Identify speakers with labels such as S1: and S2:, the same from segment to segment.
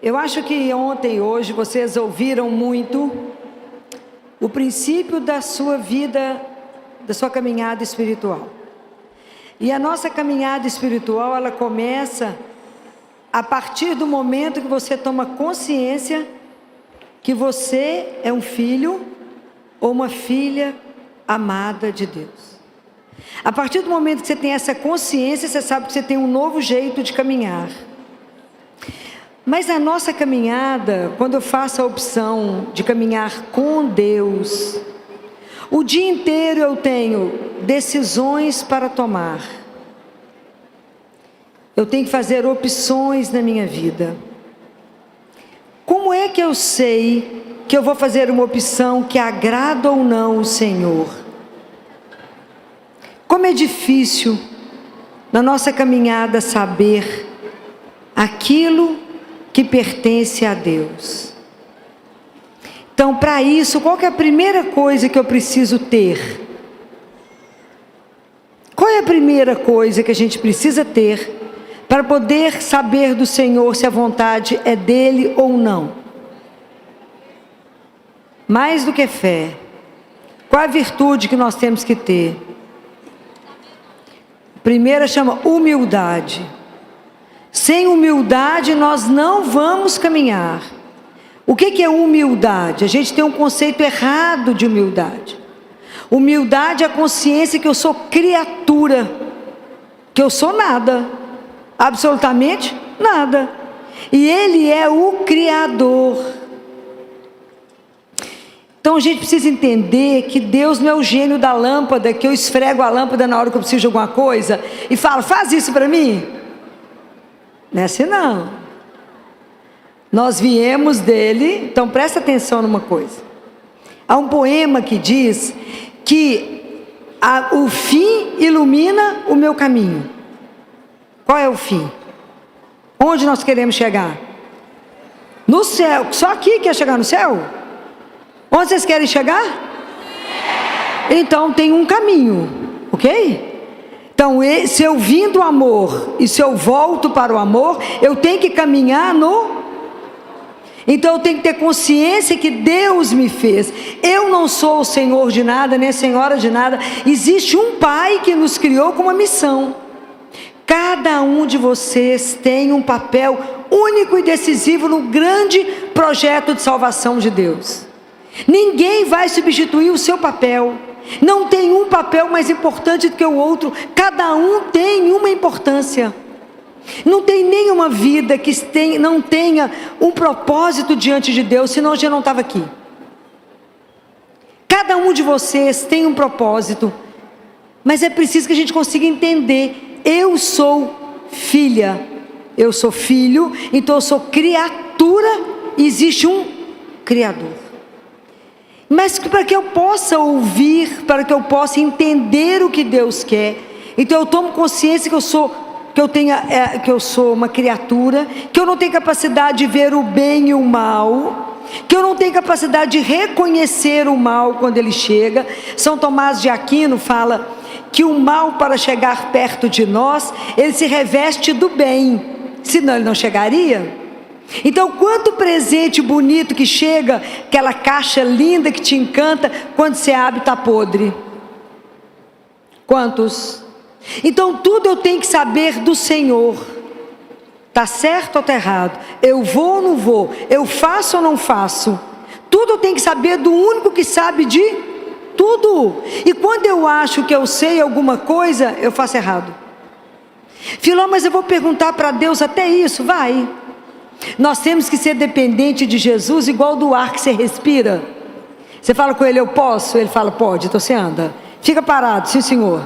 S1: Eu acho que ontem e hoje vocês ouviram muito o princípio da sua vida, da sua caminhada espiritual. E a nossa caminhada espiritual, ela começa a partir do momento que você toma consciência que você é um filho ou uma filha amada de Deus. A partir do momento que você tem essa consciência, você sabe que você tem um novo jeito de caminhar. Mas a nossa caminhada, quando eu faço a opção de caminhar com Deus, o dia inteiro eu tenho decisões para tomar. Eu tenho que fazer opções na minha vida. Como é que eu sei que eu vou fazer uma opção que agrada ou não o Senhor? Como é difícil na nossa caminhada saber aquilo que pertence a Deus. Então, para isso, qual que é a primeira coisa que eu preciso ter? Qual é a primeira coisa que a gente precisa ter para poder saber do Senhor se a vontade é dele ou não? Mais do que fé, qual a virtude que nós temos que ter? A primeira chama humildade. Sem humildade nós não vamos caminhar. O que é humildade? A gente tem um conceito errado de humildade. Humildade é a consciência que eu sou criatura, que eu sou nada, absolutamente nada. E Ele é o Criador. Então a gente precisa entender que Deus não é o gênio da lâmpada, que eu esfrego a lâmpada na hora que eu preciso de alguma coisa e falo, faz isso para mim. Não é assim não. Nós viemos dele, então presta atenção numa coisa. Há um poema que diz que o fim ilumina o meu caminho. Qual é o fim? Onde nós queremos chegar? No céu. Só aqui quer chegar no céu? Onde vocês querem chegar? Então tem um caminho, ok? Então, se eu vim do amor e se eu volto para o amor, eu tenho que caminhar no... Então eu tenho que ter consciência que Deus me fez. Eu não sou o Senhor de nada, nem a Senhora de nada. Existe um Pai que nos criou com uma missão. Cada um de vocês tem um papel único e decisivo no grande projeto de salvação de Deus. Ninguém vai substituir o seu papel. Não tem um papel mais importante do que o outro. Cada um tem uma importância. Não tem nenhuma vida que não tenha um propósito diante de Deus, senão eu já não estava aqui. Cada um de vocês tem um propósito, mas é preciso que a gente consiga entender. Eu sou filha, eu sou filho, então eu sou criatura, e existe um Criador. Mas para que eu possa ouvir, para que eu possa entender o que Deus quer, então eu tomo consciência que eu sou uma criatura, que eu não tenho capacidade de ver o bem e o mal, que eu não tenho capacidade de reconhecer o mal quando ele chega. São Tomás de Aquino fala que o mal, para chegar perto de nós, ele se reveste do bem, senão ele não chegaria. Então, quanto presente bonito que chega, aquela caixa linda que te encanta, quando você abre está podre. Quantos? Então tudo eu tenho que saber do Senhor. Está certo ou está errado? Eu vou ou não vou? Eu faço ou não faço? Tudo eu tenho que saber do único que sabe de tudo. E quando eu acho que eu sei alguma coisa, eu faço errado. Filó, mas eu vou perguntar para Deus até isso? Vai. Nós temos que ser dependente de Jesus, igual do ar que você respira. Você fala com ele, eu posso? Ele fala, pode, então você anda. Fica parado, sim senhor.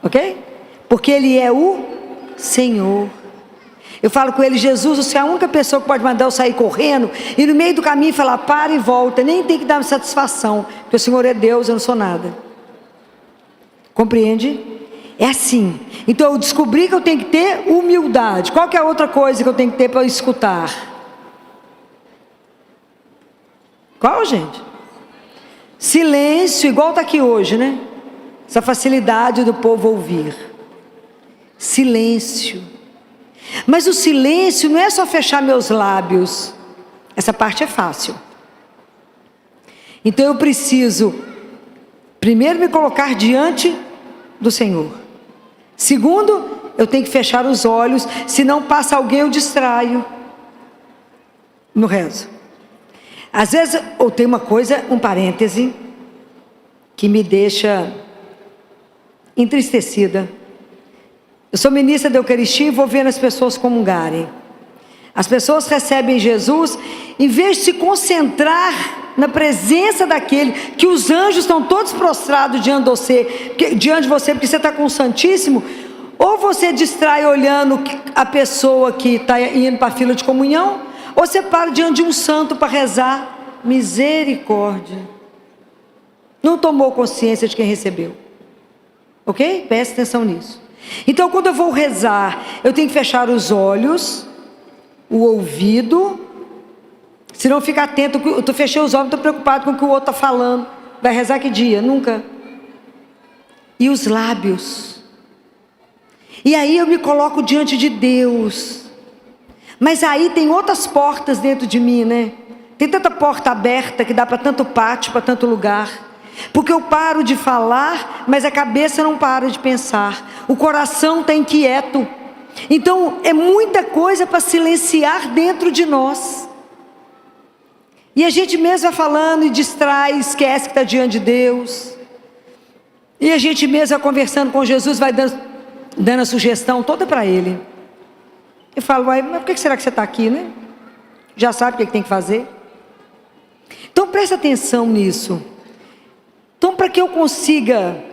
S1: Ok? Porque ele é o Senhor. Eu falo com ele, Jesus, você é a única pessoa que pode mandar eu sair correndo e no meio do caminho falar, para e volta. Nem tem que dar satisfação, porque o Senhor é Deus, eu não sou nada. Compreende? É assim. Então eu descobri que eu tenho que ter humildade. Qual que é a outra coisa que eu tenho que ter para escutar? Qual, gente? Silêncio, igual está aqui hoje, né? Essa facilidade do povo ouvir. Silêncio. Mas o silêncio não é só fechar meus lábios. Essa parte é fácil. Então eu preciso, primeiro, me colocar diante do Senhor. Segundo, eu tenho que fechar os olhos, senão passa alguém, eu distraio no rezo. Às vezes, ou tem uma coisa, um parêntese, que me deixa entristecida. Eu sou ministra da Eucaristia e vou vendo as pessoas comungarem. As pessoas recebem Jesus, em vez de se concentrar na presença daquele, que os anjos estão todos prostrados diante de você, porque você está com o Santíssimo, ou você distrai olhando a pessoa que está indo para a fila de comunhão, ou você para diante de um santo para rezar. Misericórdia. Não tomou consciência de quem recebeu. Ok? Preste atenção nisso. Então, quando eu vou rezar, eu tenho que fechar os olhos, o ouvido, se não ficar atento, eu fechei os olhos, estou preocupado com o que o outro está falando. Vai rezar que dia? Nunca. E os lábios. E aí eu me coloco diante de Deus. Mas aí tem outras portas dentro de mim, né? Tem tanta porta aberta que dá para tanto pátio, para tanto lugar. Porque eu paro de falar, mas a cabeça não para de pensar. O coração está inquieto. Então é muita coisa para silenciar dentro de nós. E a gente mesmo vai falando e distrai, esquece que está diante de Deus. E a gente mesmo vai conversando com Jesus, vai dando a sugestão toda para Ele. Eu falo, mas por que será que você está aqui, né? Já sabe o que tem que fazer? Então presta atenção nisso. Então, para que eu consiga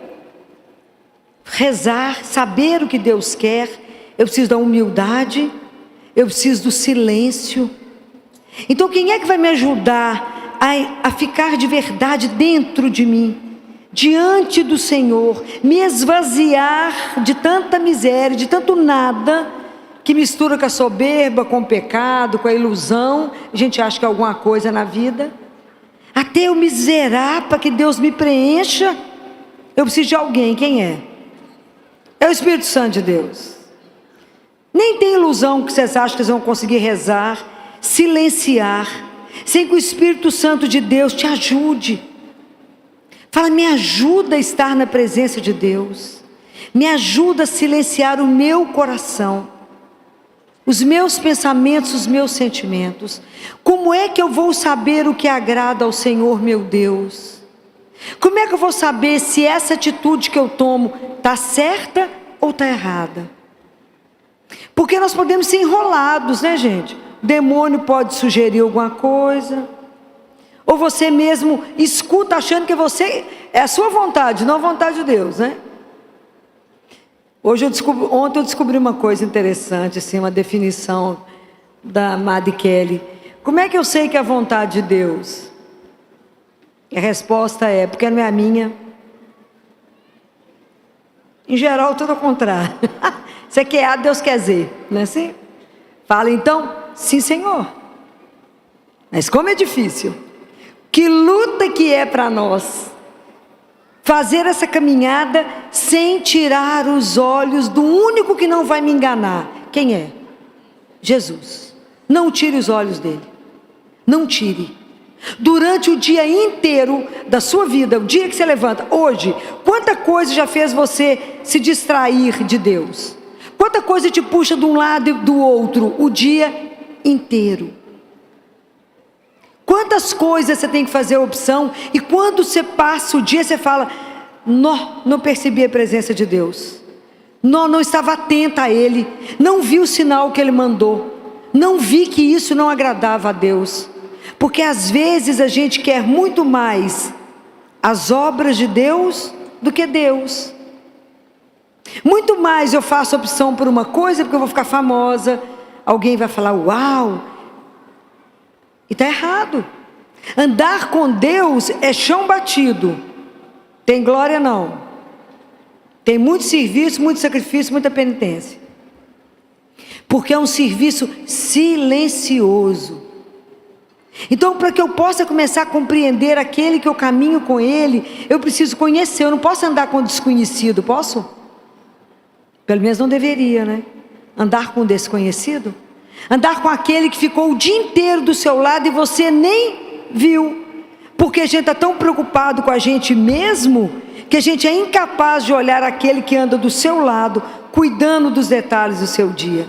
S1: rezar, saber o que Deus quer, eu preciso da humildade, eu preciso do silêncio. Então, quem é que vai me ajudar a ficar de verdade dentro de mim, diante do Senhor, me esvaziar de tanta miséria, de tanto nada, que mistura com a soberba, com o pecado, com a ilusão? A gente acha que é alguma coisa na vida. Até eu me zerar para que Deus me preencha, eu preciso de alguém. Quem é? É o Espírito Santo de Deus. Nem tem ilusão que vocês acham que vocês vão conseguir rezar, silenciar, sem que o Espírito Santo de Deus te ajude. Fala, me ajuda a estar na presença de Deus, me ajuda a silenciar o meu coração, os meus pensamentos, os meus sentimentos. Como é que eu vou saber o que agrada ao Senhor meu Deus? Como é que eu vou saber se essa atitude que eu tomo está certa ou está errada? Porque nós podemos ser enrolados, né, gente? O demônio pode sugerir alguma coisa, ou você mesmo escuta achando que você é a sua vontade, não a vontade de Deus, né? Ontem eu descobri uma coisa interessante, assim, uma definição da Madre Kelly. Como é que eu sei que é a vontade de Deus? A resposta é, porque não é a minha. Em geral, tudo ao contrário. Você quer A, Deus quer Z, não é assim? Fala então, sim, Senhor. Mas como é difícil. Que luta que é para nós fazer essa caminhada sem tirar os olhos do único que não vai me enganar. Quem é? Jesus. Não tire os olhos dele. Não tire. Durante o dia inteiro da sua vida, o dia que você levanta, hoje, quanta coisa já fez você se distrair de Deus? Quanta coisa te puxa de um lado e do outro o dia inteiro? Quantas coisas você tem que fazer a opção, e quando você passa o dia, você fala, não percebi a presença de Deus, não estava atenta a Ele, não vi o sinal que Ele mandou, não vi que isso não agradava a Deus. Porque às vezes a gente quer muito mais as obras de Deus do que Deus. Muito mais eu faço opção por uma coisa porque eu vou ficar famosa, alguém vai falar, uau, e está errado. Andar com Deus é chão batido. Tem glória não. Tem muito serviço, muito sacrifício, muita penitência. Porque é um serviço silencioso. Então, para que eu possa começar a compreender aquele que eu caminho com ele, eu preciso conhecer. Eu não posso andar com desconhecido, posso? Pelo menos não deveria, né? Andar com um desconhecido? Andar com aquele que ficou o dia inteiro do seu lado e você nem viu? Porque a gente está tão preocupado com a gente mesmo, que a gente é incapaz de olhar aquele que anda do seu lado, cuidando dos detalhes do seu dia.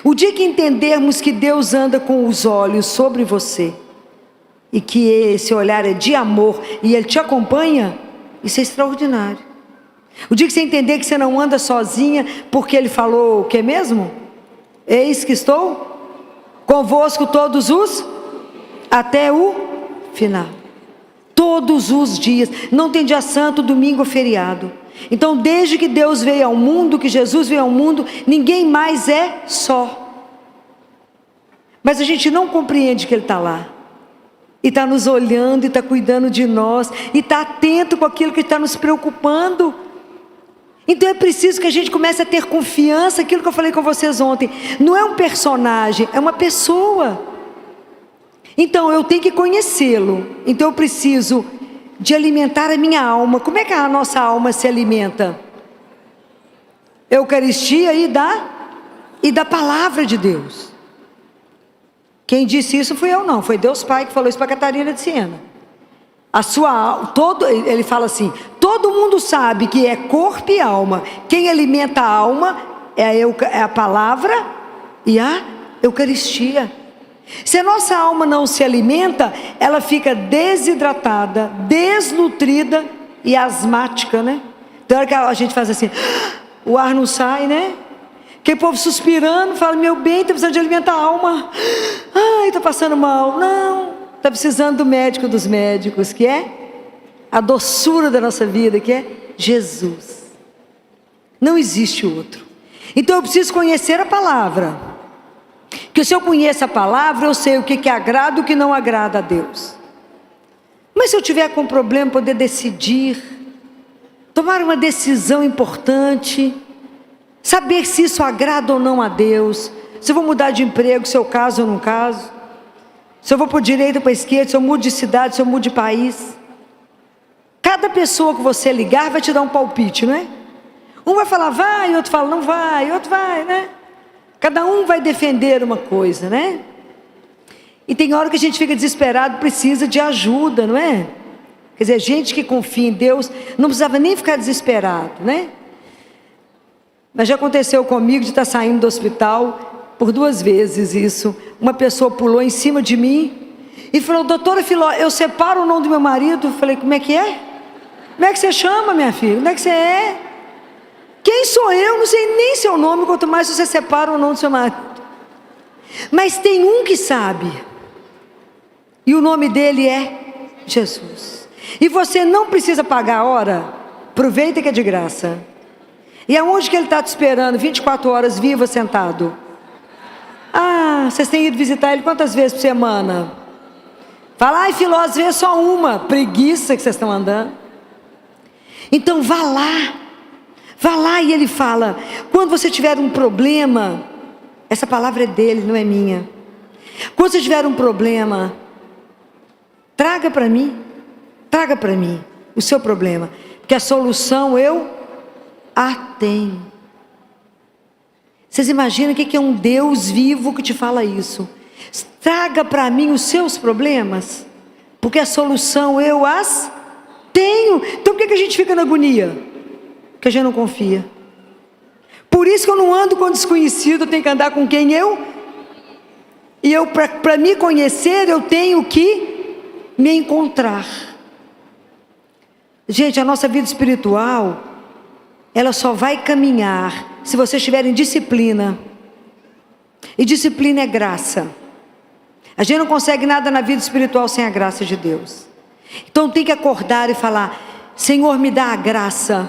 S1: O dia que entendermos que Deus anda com os olhos sobre você, e que esse olhar é de amor, e Ele te acompanha, isso é extraordinário. O dia que você entender que você não anda sozinha, porque Ele falou o que mesmo? Eis que estou convosco todos os, até o final. Todos os dias, não tem dia santo, domingo ou feriado. Então desde que Deus veio ao mundo, que Jesus veio ao mundo, ninguém mais é só. Mas a gente não compreende que Ele está lá, e está nos olhando, e está cuidando de nós, e está atento com aquilo que está nos preocupando. Então é preciso que a gente comece a ter confiança, aquilo que eu falei com vocês ontem, não é um personagem, é uma pessoa. Então eu tenho que conhecê-lo, então eu preciso de alimentar a minha alma. Como é que a nossa alma se alimenta? Eucaristia e da palavra de Deus. Quem disse isso fui eu não, foi Deus Pai que falou isso para Catarina de Siena. Ele fala assim, todo mundo sabe que é corpo e alma. Quem alimenta a alma é a palavra e a Eucaristia. Se a nossa alma não se alimenta, ela fica desidratada, desnutrida e asmática, né? Tem hora que a gente faz assim, o ar não sai, né? Que o povo suspirando, fala, meu bem, está precisando de alimentar a alma. Ai, está passando mal. Não, está precisando do médico dos médicos, que é a doçura da nossa vida, que é Jesus. Não existe outro. Então eu preciso conhecer a palavra. Porque se eu conheço a palavra, eu sei o que agrada e o que não agrada a Deus. Mas se eu tiver com problema, poder decidir, tomar uma decisão importante, saber se isso agrada ou não a Deus, se eu vou mudar de emprego, se eu caso ou não caso, se eu vou para a direita ou para a esquerda, se eu mudo de cidade, se eu mudo de país. Cada pessoa que você ligar vai te dar um palpite, não é? Um vai falar vai, outro fala não vai, outro vai, né? Cada um vai defender uma coisa, né? E tem hora que a gente fica desesperado, precisa de ajuda, não é? Quer dizer, gente que confia em Deus não precisava nem ficar desesperado, né? Mas já aconteceu comigo de estar saindo do hospital por 2 vezes isso. Uma pessoa pulou em cima de mim e falou, doutora Filó, eu separo o nome do meu marido. Eu falei, como é que é? Como é que você chama, minha filha? Onde é que você é? Quem sou eu? Não sei nem seu nome, quanto mais você separa o nome do seu marido. Mas tem um que sabe, e o nome dele é Jesus. E você não precisa pagar a hora, aproveita que é de graça. E aonde que ele está te esperando? 24 horas viva, sentado. Ah, vocês têm ido visitar ele quantas vezes por semana? Fala, ai Filó, às vezes só uma, preguiça que vocês estão andando. Então vá lá e ele fala, quando você tiver um problema, essa palavra é dele, não é minha. Quando você tiver um problema, traga para mim o seu problema, porque a solução eu a tenho. Vocês imaginam o que é um Deus vivo que te fala isso? Traga para mim os seus problemas, porque a solução eu as tenho. Então por que a gente fica na agonia? Porque a gente não confia. Por isso que eu não ando com desconhecido, eu tenho que andar com quem e eu para me conhecer, eu tenho que me encontrar. Gente, a nossa vida espiritual, ela só vai caminhar se vocês tiverem disciplina. E disciplina é graça. A gente não consegue nada na vida espiritual sem a graça de Deus. Então tem que acordar e falar, Senhor, me dá a graça,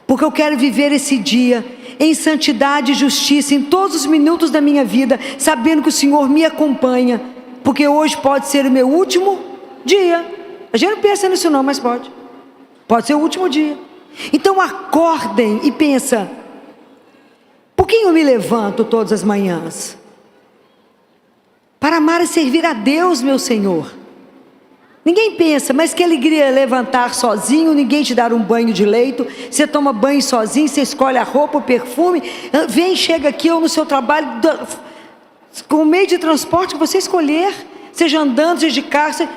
S1: porque eu quero viver esse dia em santidade e justiça, em todos os minutos da minha vida, sabendo que o Senhor me acompanha, porque hoje pode ser o meu último dia. A gente não pensa nisso não, mas pode ser o último dia. Então acordem e pensa, por que eu me levanto todas as manhãs? Para amar e servir a Deus, meu Senhor. Ninguém pensa, mas que alegria levantar sozinho, ninguém te dar um banho de leito, você toma banho sozinho, você escolhe a roupa, o perfume, vem, chega aqui ou no seu trabalho, com o meio de transporte que você escolher, seja andando, seja de carro,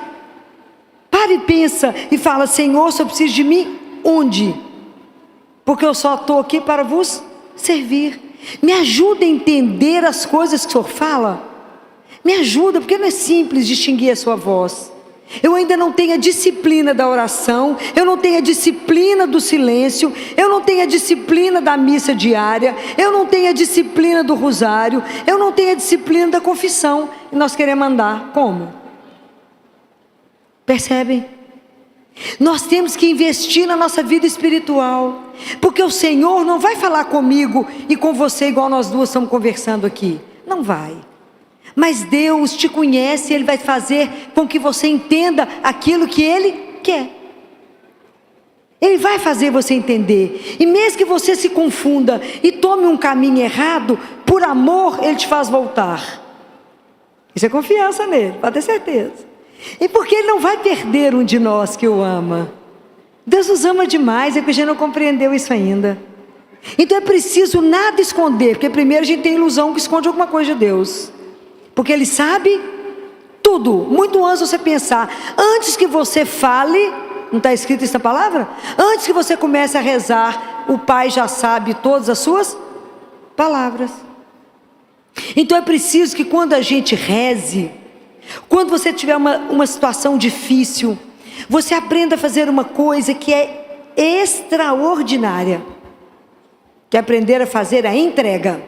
S1: para e pensa e fala: Senhor, se eu preciso de mim, onde? Porque eu só estou aqui para vos servir. Me ajuda a entender as coisas que o Senhor fala. Me ajuda, porque não é simples distinguir a sua voz. Eu ainda não tenho a disciplina da oração, eu não tenho a disciplina do silêncio, eu não tenho a disciplina da missa diária, eu não tenho a disciplina do rosário, eu não tenho a disciplina da confissão. E nós queremos andar como? Percebem? Nós temos que investir na nossa vida espiritual, porque o Senhor não vai falar comigo e com você igual nós duas estamos conversando aqui. Não vai. Mas Deus te conhece, Ele vai fazer com que você entenda aquilo que Ele quer. Ele vai fazer você entender. E mesmo que você se confunda e tome um caminho errado, por amor Ele te faz voltar. Isso é confiança nele, pode ter certeza. E porque Ele não vai perder um de nós que o ama. Deus nos ama demais, é que a gente não compreendeu isso ainda. Então é preciso nada esconder, porque primeiro a gente tem ilusão que esconde alguma coisa de Deus. Porque Ele sabe tudo, muito antes de você pensar. Antes que você fale, não está escrito essa palavra? Antes que você comece a rezar, o Pai já sabe todas as suas palavras. Então é preciso que quando a gente reze, quando você tiver uma situação difícil, você aprenda a fazer uma coisa que é extraordinária, que é aprender a fazer a entrega.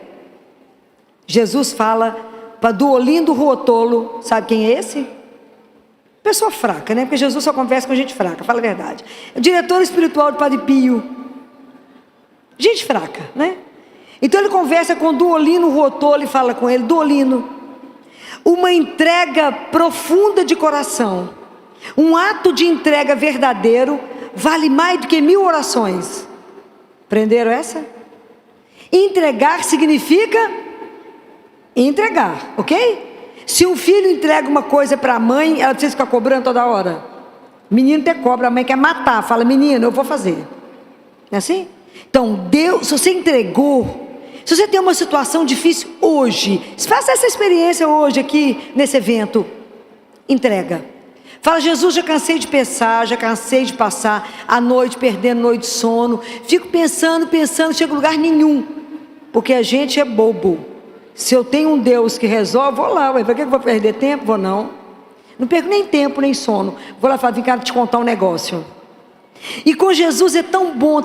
S1: Jesus fala para Duolindo Ruotolo, sabe quem é esse? Pessoa fraca, né? Porque Jesus só conversa com gente fraca, fala a verdade. É o diretor espiritual do Padre Pio. Gente fraca, né? Então ele conversa com Duolindo Ruotolo e fala com ele: Duolindo, uma entrega profunda de coração, um ato de entrega verdadeiro, vale mais do que 1000 orações. Aprenderam essa? Entregar significa entregar, ok? Se um filho entrega uma coisa para a mãe, ela precisa ficar cobrando toda hora. Menino até cobra, a mãe quer matar, fala: menino, eu vou fazer. Não é assim? Então Deus, se você entregou, se você tem uma situação difícil hoje, faça essa experiência hoje aqui nesse evento, entrega. Fala: Jesus, já cansei de pensar, já cansei de passar a noite perdendo noite de sono, fico pensando, chego a lugar nenhum, porque a gente é bobo. Se eu tenho um Deus que resolve, vou lá, para que eu vou perder tempo? Vou não perco nem tempo, nem sono, vou lá falar: vem cá te contar um negócio. E com Jesus é tão bom,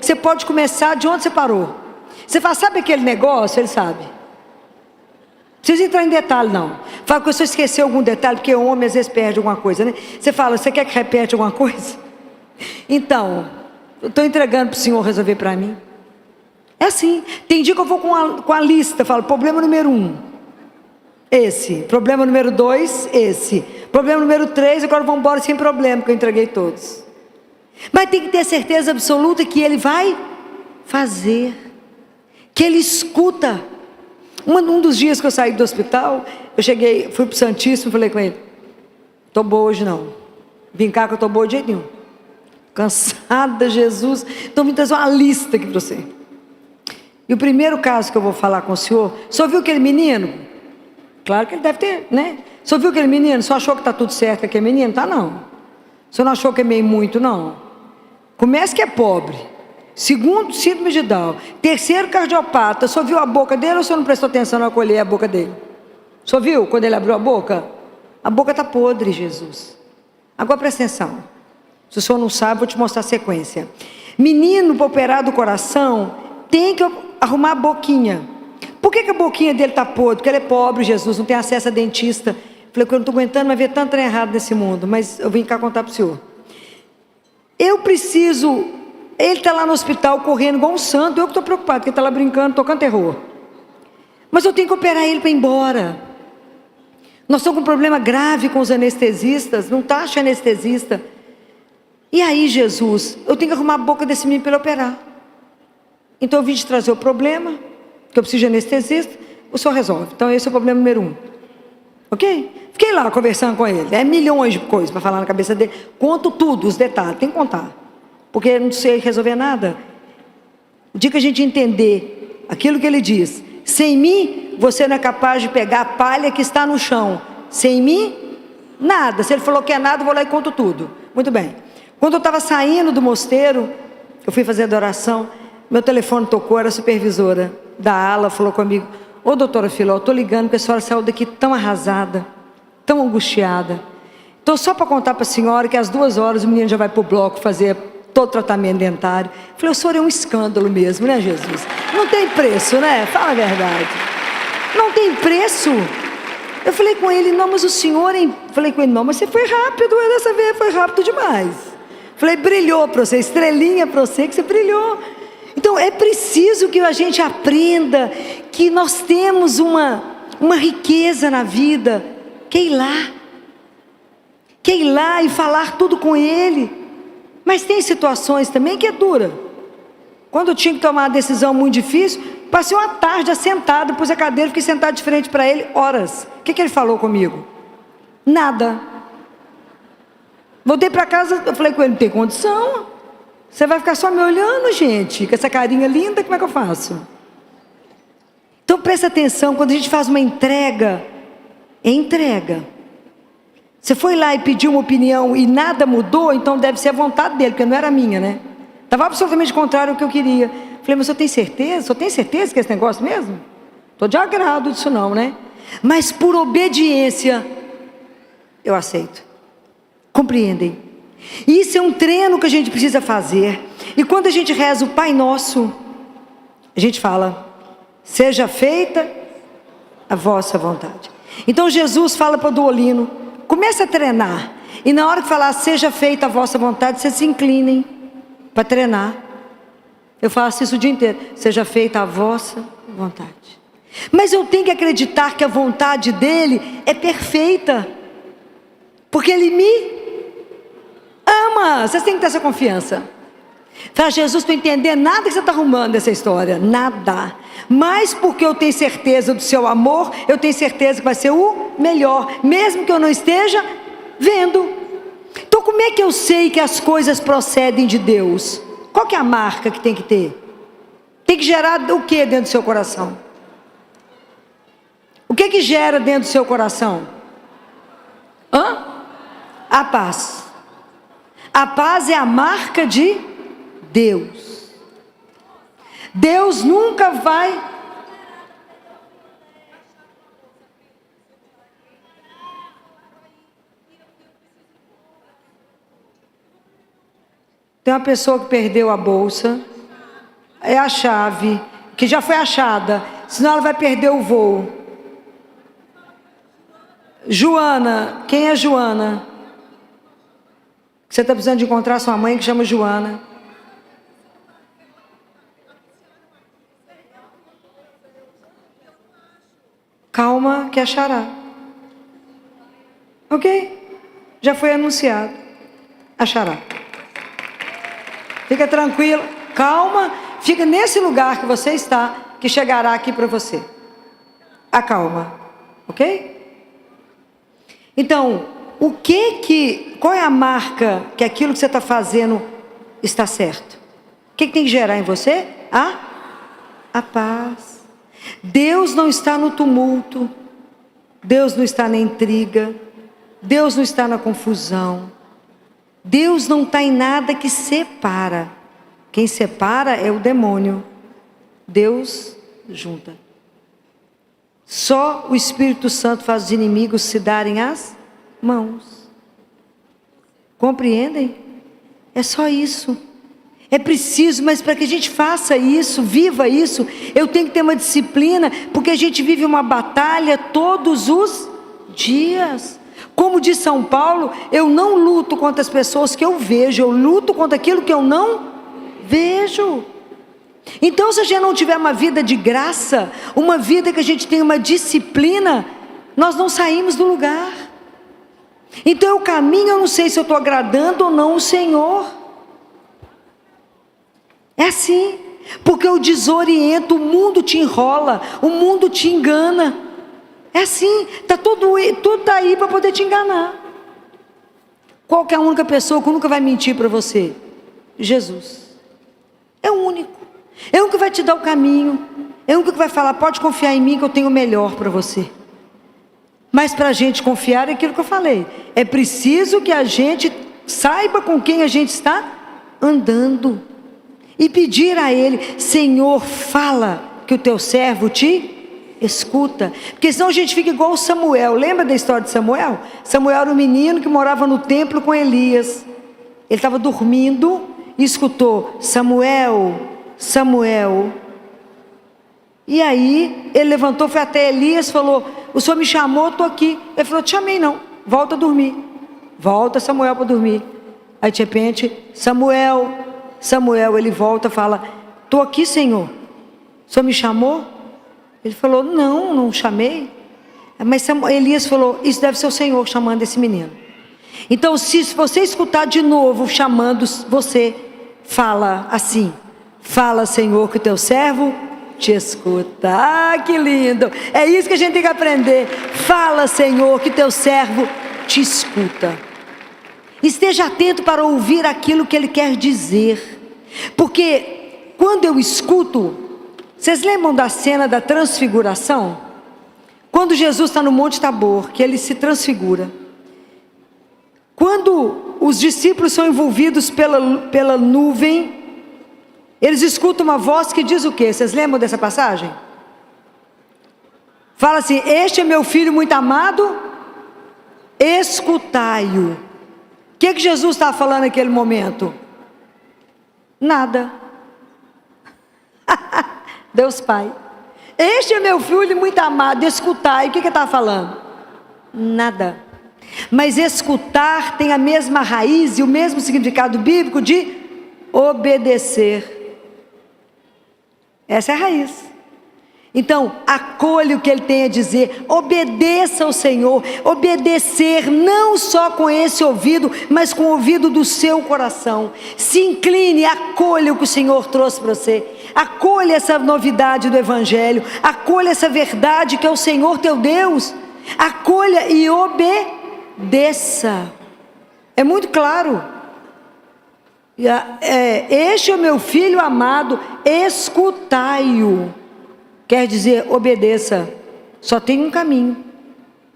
S1: que você pode começar de onde você parou. Você fala: sabe aquele negócio? Ele sabe. Não precisa entrar em detalhe não. Fala que você esqueceu algum detalhe, porque o homem às vezes perde alguma coisa, né? Você fala: você quer que repete alguma coisa? Então, eu estou entregando para o Senhor resolver para mim. É assim. Tem dia que eu vou com a lista, falo: problema número 1, esse. Problema número 2, esse. Problema número 3, agora vamos embora sem problema, porque eu entreguei todos. Mas tem que ter certeza absoluta que Ele vai fazer, que Ele escuta. Um dos dias que eu saí do hospital, eu cheguei, fui para o Santíssimo, falei com ele: estou boa hoje não, vim cá que eu estou boa de jeito nenhum, cansada, Jesus, então me trazer uma lista aqui para você. E o primeiro caso que eu vou falar com o senhor viu aquele menino? Claro que ele deve ter, né? O senhor viu aquele menino? Só achou que está tudo certo aquele menino? Tá não. O senhor não achou que é meio muito, não? Começa que é pobre. Segundo, síndrome de Down. Terceiro, cardiopata. O senhor viu a boca dele ou o senhor não prestou atenção na colher a boca dele? O senhor viu quando ele abriu a boca? A boca está podre, Jesus. Agora presta atenção. Se o senhor não sabe, vou te mostrar a sequência. Menino para operar do coração tem que arrumar a boquinha. Por que a boquinha dele está podre? Porque ele é pobre, Jesus, não tem acesso a dentista. Falei que eu não estou aguentando mais ver tanto trem errado nesse mundo, mas eu vim cá contar para o senhor. Eu preciso, ele está lá no hospital correndo igual um santo, eu que estou preocupado, porque ele está lá brincando, tocando terror. Mas eu tenho que operar ele para ir embora. Nós estamos com um problema grave com os anestesistas, não está achando anestesista. E aí, Jesus, eu tenho que arrumar a boca desse menino para ele operar. Então eu vim te trazer o problema, que eu preciso de anestesista, o senhor resolve. Então esse é o problema número 1. Ok? Fiquei lá conversando com ele. É milhões de coisas para falar na cabeça dele. Conto tudo, os detalhes. Tem que contar. Porque eu não sei resolver nada. O dia que a gente entender aquilo que ele diz. Sem mim, você não é capaz de pegar a palha que está no chão. Sem mim, nada. Se ele falou que é nada, eu vou lá e conto tudo. Muito bem. Quando eu estava saindo do mosteiro, eu fui fazer adoração. Meu telefone tocou, era a supervisora da ala, falou comigo: ô doutora Filó, eu estou ligando porque a senhora saiu daqui tão arrasada, tão angustiada. Então só para contar para a senhora que às 2 horas o menino já vai para o bloco fazer todo o tratamento dentário. Eu falei: o senhor é um escândalo mesmo, né, Jesus? Não tem preço, né? Fala a verdade. Não tem preço. Eu falei com ele: não, mas o senhor... Falei com ele: não, mas você foi rápido, dessa vez foi rápido demais. Falei: brilhou para você, estrelinha para você, que você brilhou. Então é preciso que a gente aprenda que nós temos uma riqueza na vida, que é ir lá. Que é ir lá e falar tudo com ele. Mas tem situações também que é dura. Quando eu tinha que tomar uma decisão muito difícil, passei uma tarde assentado, pus a cadeira, fiquei sentado de frente para ele, horas. O que ele falou comigo? Nada. Voltei para casa, eu falei com ele: não tem condição. Você vai ficar só me olhando, gente, com essa carinha linda, como é que eu faço? Então presta atenção, quando a gente faz uma entrega, é entrega. Você foi lá e pediu uma opinião e nada mudou, então deve ser a vontade dele, porque não era minha, né? Estava absolutamente contrário ao que eu queria. Falei: mas o senhor tem certeza? O senhor tem certeza que é esse negócio mesmo? Estou de agrado disso não, né? Mas por obediência, eu aceito. Compreendem? Isso é um treino que a gente precisa fazer. E quando a gente reza o Pai Nosso, a gente fala: seja feita a vossa vontade. Então Jesus fala para o Duolino: comece a treinar. E na hora que falar seja feita a vossa vontade, vocês se inclinem para treinar. Eu faço isso o dia inteiro: seja feita a vossa vontade. Mas eu tenho que acreditar que a vontade dele é perfeita, porque ele me ama. Vocês têm que ter essa confiança. Fala: Jesus, estou entendendo nada que você está arrumando dessa história. Nada. Mas porque eu tenho certeza do seu amor, eu tenho certeza que vai ser o melhor, mesmo que eu não esteja vendo. Então como é que eu sei que as coisas procedem de Deus? Qual que é a marca que tem que ter? Tem que gerar o que dentro do seu coração? O que gera dentro do seu coração? A paz. A paz é a marca de Deus. Deus nunca vai... Tem uma pessoa que perdeu a bolsa, é a chave, que já foi achada, senão ela vai perder o voo. Joana, quem é Joana? Você está precisando de encontrar sua mãe, que chama Joana. Calma que achará. Ok? Já foi anunciado. Achará. Fica tranquilo, calma, fica nesse lugar que você está, que chegará aqui para você. Acalma, ok? Então, qual é a marca que aquilo que você está fazendo está certo? O que tem que gerar em você? A paz. Deus não está no tumulto, Deus não está na intriga, Deus não está na confusão. Deus não está em nada que separa. Quem separa é o demônio. Deus junta. Só o Espírito Santo faz os inimigos se darem as mãos. Compreendem? É só isso. É preciso, mas para que a gente faça isso, viva isso, eu tenho que ter uma disciplina, porque a gente vive uma batalha todos os dias. Como diz São Paulo, eu não luto contra as pessoas que eu vejo, eu luto contra aquilo que eu não vejo. Então, se a gente não tiver uma vida de graça, uma vida que a gente tem uma disciplina, nós não saímos do lugar. Então eu caminho, eu não sei se eu estou agradando ou não o Senhor. É assim, porque eu desoriento, o mundo te enrola, o mundo te engana. É assim, tudo está aí para poder te enganar. Qual que é a única pessoa que nunca vai mentir para você? Jesus. É o único. É o único que vai te dar o caminho. É o único que vai falar, pode confiar em mim que eu tenho o melhor para você. Mas para a gente confiar é aquilo que eu falei. É preciso que a gente saiba com quem a gente está andando. E pedir a Ele, Senhor, fala que o teu servo te escuta. Porque senão a gente fica igual o Samuel. Lembra da história de Samuel? Samuel era um menino que morava no templo com Elias. Ele estava dormindo e escutou, Samuel, Samuel. E aí ele levantou, foi até Elias, falou, o senhor me chamou, estou aqui. Ele falou, te chamei não, volta a dormir. Volta Samuel para dormir. Aí de repente, Samuel, Samuel, ele volta e fala, estou aqui, Senhor, o senhor me chamou? Ele falou, não chamei. Mas Elias falou, isso deve ser o Senhor chamando esse menino. Então se você escutar de novo chamando você, fala assim, fala Senhor que o teu servo te escuta. Ah, que lindo, é isso que a gente tem que aprender. Fala Senhor que teu servo te escuta. Esteja atento para ouvir aquilo que Ele quer dizer. Porque quando eu escuto, vocês lembram da cena da transfiguração? Quando Jesus está no Monte Tabor, que Ele se transfigura. Quando os discípulos são envolvidos pela nuvem, eles escutam uma voz que diz o quê? Vocês lembram dessa passagem? Fala assim, este é meu filho muito amado, escutai-o. O que Jesus estava falando naquele momento? Nada. Deus Pai, este é meu filho muito amado, escutai. O que ele estava falando? Nada. Mas escutar tem a mesma raiz e o mesmo significado bíblico de obedecer. Essa é a raiz. Então, acolha o que Ele tem a dizer, obedeça ao Senhor. Obedecer não só com esse ouvido, mas com o ouvido do seu coração. Se incline, acolha o que o Senhor trouxe para você. Acolha essa novidade do Evangelho, acolha essa verdade que é o Senhor teu Deus. Acolha e obedeça. É muito claro. Este é o meu filho amado, escutai-o. Quer dizer, obedeça. Só tem um caminho,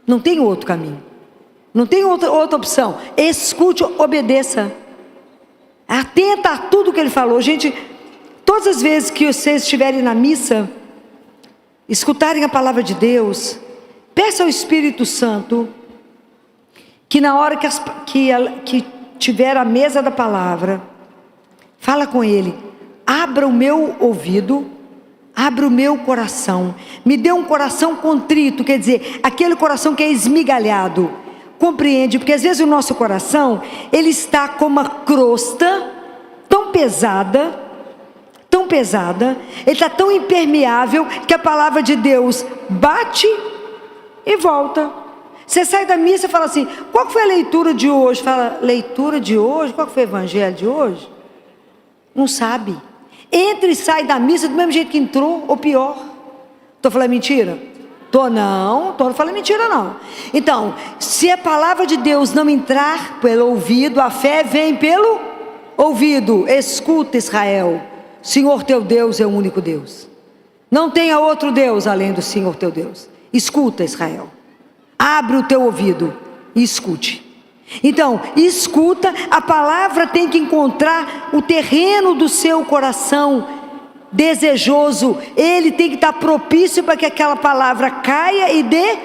S1: não tem outro caminho, não tem outra opção. Escute, obedeça. Atenta a tudo que Ele falou. Gente, todas as vezes que vocês estiverem na missa, escutarem a palavra de Deus, peça ao Espírito Santo que na hora que tiver a mesa da palavra, fala com Ele, abra o meu ouvido, abra o meu coração, me dê um coração contrito, quer dizer, aquele coração que é esmigalhado. Compreende? Porque às vezes o nosso coração, ele está com uma crosta tão pesada, ele está tão impermeável, que a palavra de Deus bate e volta. Você sai da missa e fala assim, qual foi a leitura de hoje? Fala, leitura de hoje? Qual foi o evangelho de hoje? Não sabe. Entra e sai da missa do mesmo jeito que entrou, ou pior. Estou falando mentira? Não falando mentira não. Então, se a palavra de Deus não entrar pelo ouvido, a fé vem pelo ouvido. Escuta, Israel, Senhor teu Deus é o único Deus. Não tenha outro Deus além do Senhor teu Deus. Escuta, Israel. Abre o teu ouvido e escute. Então, escuta, a palavra tem que encontrar o terreno do seu coração desejoso. Ele tem que estar propício para que aquela palavra caia e dê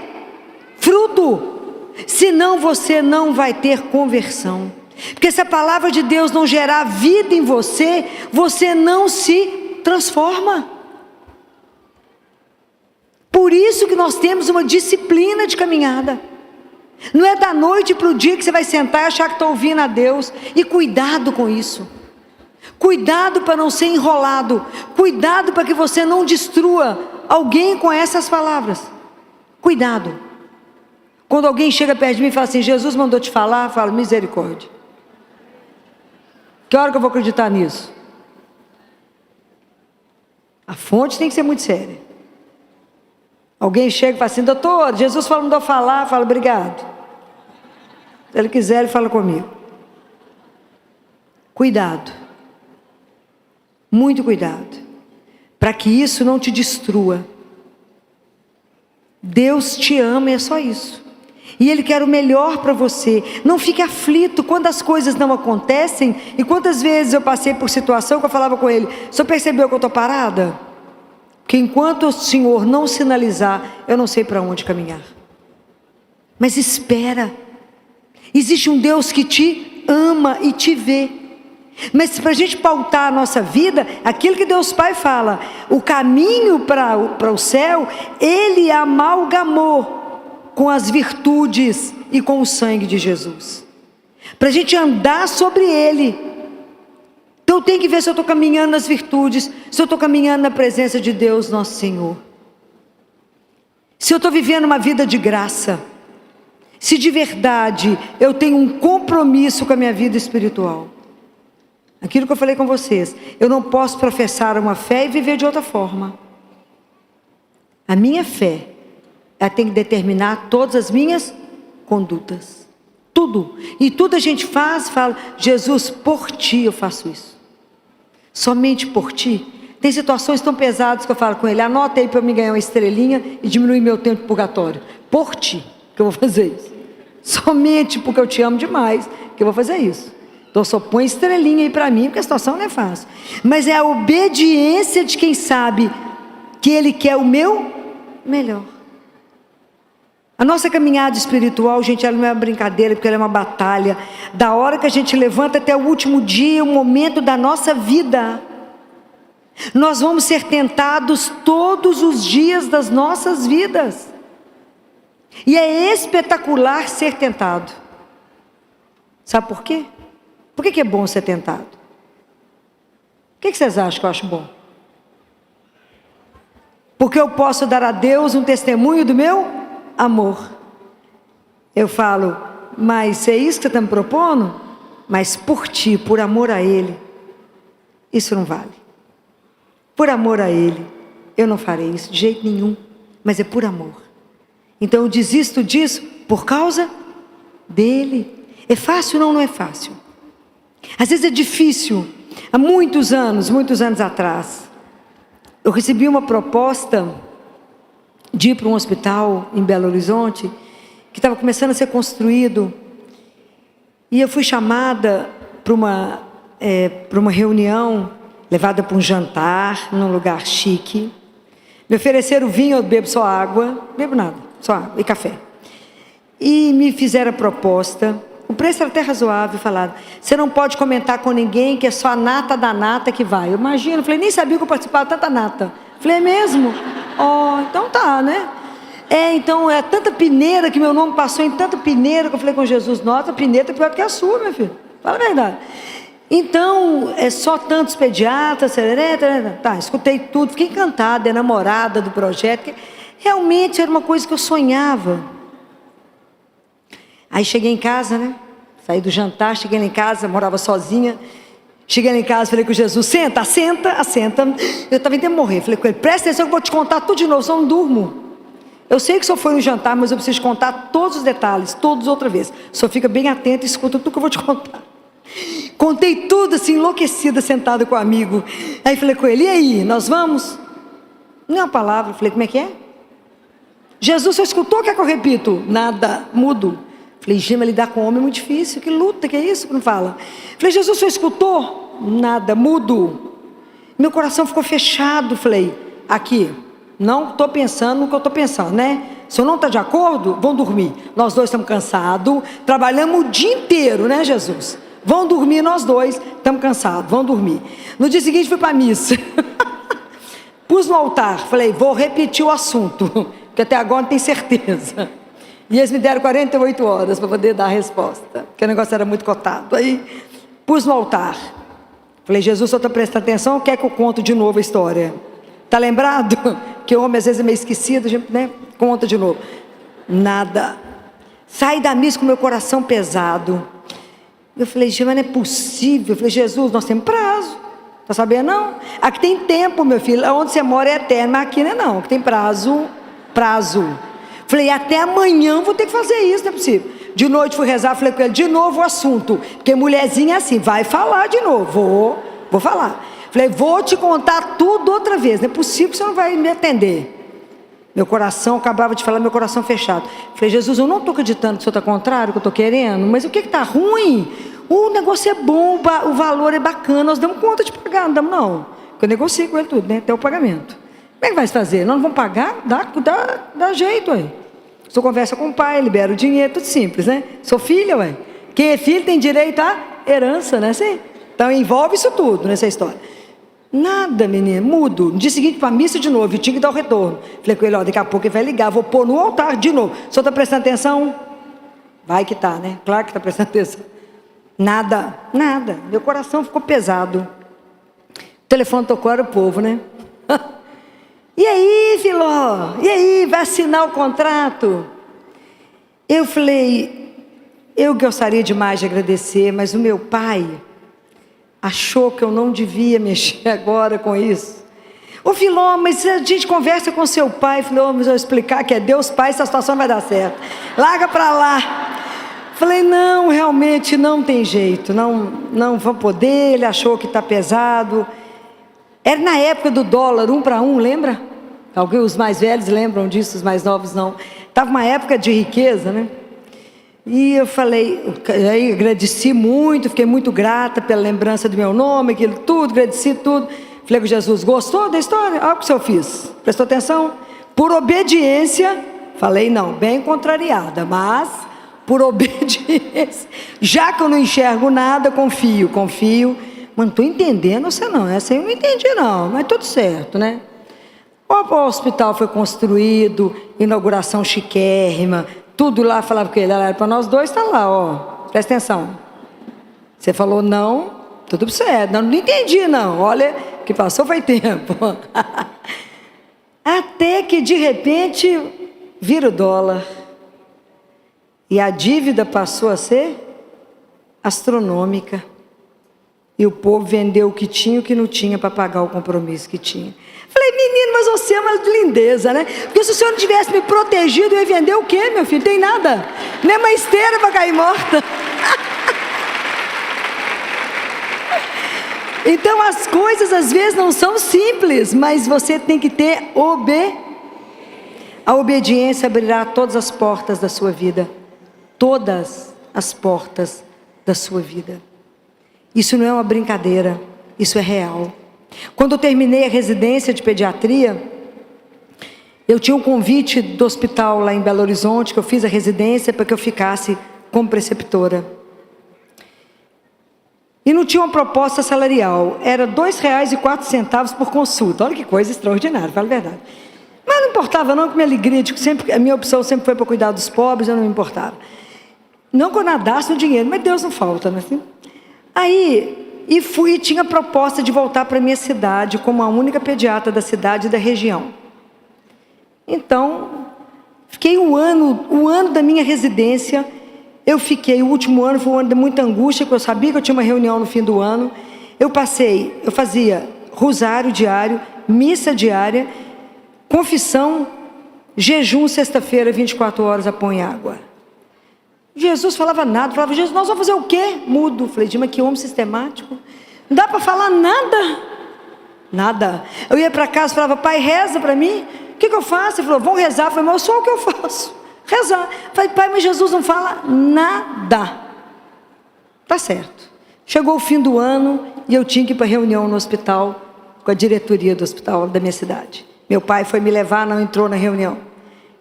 S1: fruto. Senão você não vai ter conversão. Porque se a palavra de Deus não gerar vida em você, você não se transforma. Por isso que nós temos uma disciplina de caminhada. Não é da noite para o dia que você vai sentar e achar que está ouvindo a Deus. E cuidado com isso. Cuidado para não ser enrolado. Cuidado para que você não destrua alguém com essas palavras. Cuidado. Quando alguém chega perto de mim e fala assim, Jesus mandou te falar, eu falo, misericórdia. Que hora que eu vou acreditar nisso? A fonte tem que ser muito séria. Alguém chega e fala assim: doutor, Jesus falou, não dá falar. Fala: obrigado. Se ele quiser, ele fala comigo. Cuidado. Muito cuidado. Para que isso não te destrua. Deus te ama e é só isso. E Ele quer o melhor para você. Não fique aflito quando as coisas não acontecem. E quantas vezes eu passei por situação que eu falava com Ele: o senhor percebeu que eu estou parada? Que enquanto o Senhor não sinalizar, eu não sei para onde caminhar. Mas espera. Existe um Deus que te ama e te vê. Mas para a gente pautar a nossa vida, aquilo que Deus Pai fala, o caminho para o céu, Ele amalgamou com as virtudes e com o sangue de Jesus, para a gente andar sobre Ele. Então eu tenho que ver se eu estou caminhando nas virtudes, se eu estou caminhando na presença de Deus nosso Senhor, se eu estou vivendo uma vida de graça, se de verdade eu tenho um compromisso com a minha vida espiritual. Aquilo que eu falei com vocês, eu não posso professar uma fé e viver de outra forma. A minha fé, ela tem que determinar todas as minhas condutas. Tudo. E tudo a gente fala: Jesus, por ti eu faço isso. Somente por ti. Tem situações tão pesadas que eu falo com Ele: anota aí para eu me ganhar uma estrelinha e diminuir meu tempo de purgatório. Por ti que eu vou fazer isso. Somente porque eu te amo demais que eu vou fazer isso. Então só põe estrelinha aí para mim, porque a situação não é fácil. Mas é a obediência de quem sabe que Ele quer o meu melhor. A nossa caminhada espiritual, gente, ela não é uma brincadeira, porque ela é uma batalha. Da hora que a gente levanta até o último dia, o momento da nossa vida. Nós vamos ser tentados todos os dias das nossas vidas. E é espetacular ser tentado. Sabe por quê? Por que é bom ser tentado? O que vocês acham que eu acho bom? Porque eu posso dar a Deus um testemunho do meu amor. Eu falo: mas é isso que você está me propondo? Mas por ti, por amor a Ele, isso não vale. Por amor a Ele, eu não farei isso de jeito nenhum. Mas é por amor. Então eu desisto disso por causa dEle. É fácil? Não, não é fácil. Às vezes é difícil. Há muitos anos atrás, eu recebi uma proposta de ir para um hospital em Belo Horizonte, que estava começando a ser construído, e eu fui chamada para uma reunião, levada para um jantar, num lugar chique. Me ofereceram vinho, eu bebo só água, não bebo nada, só água e café. E me fizeram a proposta. O preço era até razoável. Falaram: você não pode comentar com ninguém, que é só a nata da nata que vai. Eu imagino, falei: nem sabia que eu participava de tanta nata. Falei: é mesmo? Então tá, né? Então é tanta peneira, que meu nome passou em tanta peneira, que eu falei com Jesus: nossa, a peneira é pior que a sua, meu filho. Fala a verdade. Então, é só tantos pediatras, tá, escutei tudo, fiquei encantada, enamorada do projeto, que realmente era uma coisa que eu sonhava. Aí cheguei em casa, né? Saí do jantar, cheguei lá em casa, morava sozinha. Cheguei lá em casa, falei com Jesus: senta, assenta. Eu estava tentando morrer. Falei com ele: presta atenção que eu vou te contar tudo de novo, só não durmo. Eu sei que o senhor foi no jantar, mas eu preciso te contar todos os detalhes, todos outra vez. O senhor fica bem atento e escuta tudo que eu vou te contar. Contei tudo assim, enlouquecida, sentada com o amigo. Aí falei com ele: e aí, nós vamos? Nem uma palavra. Falei: como é que é? Jesus, você escutou o que é que eu repito? Nada, mudo. Falei: Gima, lidar com homem é muito difícil. Que luta, que é isso que não fala? Falei: Jesus, você escutou? Nada, mudo. Meu coração ficou fechado. Falei: aqui, não estou pensando no que eu estou pensando, né? Se eu não está de acordo, vão dormir. Nós dois estamos cansados, trabalhamos o dia inteiro, né, Jesus? Vão dormir nós dois, estamos cansados, vão dormir. No dia seguinte fui para a missa. Pus no altar, falei: vou repetir o assunto, porque até agora não tenho certeza. E eles me deram 48 horas para poder dar a resposta, porque o negócio era muito cotado. Aí pus no altar, falei: Jesus, só está prestando atenção ou quer que eu conto de novo a história? Está lembrado? Que o homem às vezes é meio esquecido, né? Conta de novo. Nada. Saí da missa com meu coração pesado. Eu falei: Gima, não é possível. Eu falei: Jesus, nós temos prazo. Está sabendo não? Aqui tem tempo, meu filho. Onde você mora é eterno, mas aqui não é não. Aqui tem prazo prazo. Falei, até amanhã vou ter que fazer isso, não é possível. De noite fui rezar, falei com ele, de novo o assunto. Porque mulherzinha é assim, vai falar de novo. Vou falar. Falei, vou te contar tudo outra vez. Não é possível que você não vai me atender. Meu coração, acabava de falar, meu coração fechado. Falei, Jesus, eu não estou acreditando que o senhor está contrário, que eu estou querendo. Mas o que está ruim? O negócio é bom, o valor é bacana. Nós damos conta de pagar, não damos não. Porque eu negocio com ele tudo, né? Até o pagamento. Como é que vai fazer? Nós não vamos pagar? Dá jeito, ué. Você conversa com o pai, libera o dinheiro, tudo simples, né? Sou filha, ué. Quem é filho tem direito à herança, né? Assim? Então envolve isso tudo nessa história. Nada, menina, mudo. No dia seguinte, para a missa de novo, e tinha que dar o retorno. Falei com ele, ó, daqui a pouco ele vai ligar, vou pôr no altar de novo. O senhor está prestando atenção? Vai que tá, né? Claro que está prestando atenção. Nada. Meu coração ficou pesado. O telefone tocou, era o povo, né? E aí, Filó? E aí, vai assinar o contrato? Eu falei, eu gostaria demais de agradecer, mas o meu pai achou que eu não devia mexer agora com isso. Ô Filó, mas a gente conversa com seu pai. Filó, mas eu vou explicar que é Deus Pai, essa situação não vai dar certo. Larga para lá. Falei, não, realmente não tem jeito, não vou poder. Ele achou que está pesado. Era na época do dólar, 1 para 1, lembra? Alguém, os mais velhos lembram disso, os mais novos não. Estava uma época de riqueza, né? E eu falei, aí agradeci muito, fiquei muito grata pela lembrança do meu nome, aquilo tudo, agradeci tudo. Falei com Jesus, gostou da história? Olha o que o senhor fiz, prestou atenção? Por obediência, falei não, bem contrariada, mas por obediência, já que eu não enxergo nada, confio. Mas não estou entendendo você não, essa aí eu não entendi não, mas tudo certo, né? O hospital foi construído, inauguração chiquérrima, tudo lá, falava com ele, era para nós dois, está lá, ó, presta atenção. Você falou não, tudo certo, não entendi não, olha, o que passou foi tempo. Até que de repente, vira o dólar, e a dívida passou a ser astronômica, e o povo vendeu o que tinha e o que não tinha para pagar o compromisso que tinha. Falei, menino, mas você é uma lindeza, né? Porque se o senhor não tivesse me protegido, eu ia vender o quê, meu filho? Tem nada. Nem uma esteira para cair morta. Então as coisas às vezes não são simples, mas você tem que ter a obediência abrirá todas as portas da sua vida. Todas as portas da sua vida. Isso não é uma brincadeira, isso é real. Quando eu terminei a residência de pediatria, eu tinha um convite do hospital lá em Belo Horizonte, que eu fiz a residência para que eu ficasse como preceptora. E não tinha uma proposta salarial, era R$ 2,04 por consulta. Olha que coisa extraordinária, falo a verdade. Mas não importava não, porque a minha opção sempre foi para cuidar dos pobres, eu não me importava. Não que eu nadasse no dinheiro, mas Deus não falta, né? Aí, tinha proposta de voltar para a minha cidade, como a única pediatra da cidade e da região. Então, fiquei um ano da minha residência, o último ano foi um ano de muita angústia, porque eu sabia que eu tinha uma reunião no fim do ano. Eu fazia rosário diário, missa diária, confissão, jejum sexta-feira, 24 horas, põe água. Jesus falava nada, falava, Jesus, nós vamos fazer o quê? Mudo. Falei, mas que homem sistemático. Não dá para falar nada. Eu ia para casa e falava, pai, reza para mim. O que eu faço? Ele falou, vão rezar. Eu falei, mas só o que eu faço? Rezar. Eu falei, pai, mas Jesus não fala nada. Tá certo. Chegou o fim do ano e eu tinha que ir para reunião no hospital, com a diretoria do hospital da minha cidade. Meu pai foi me levar, não entrou na reunião.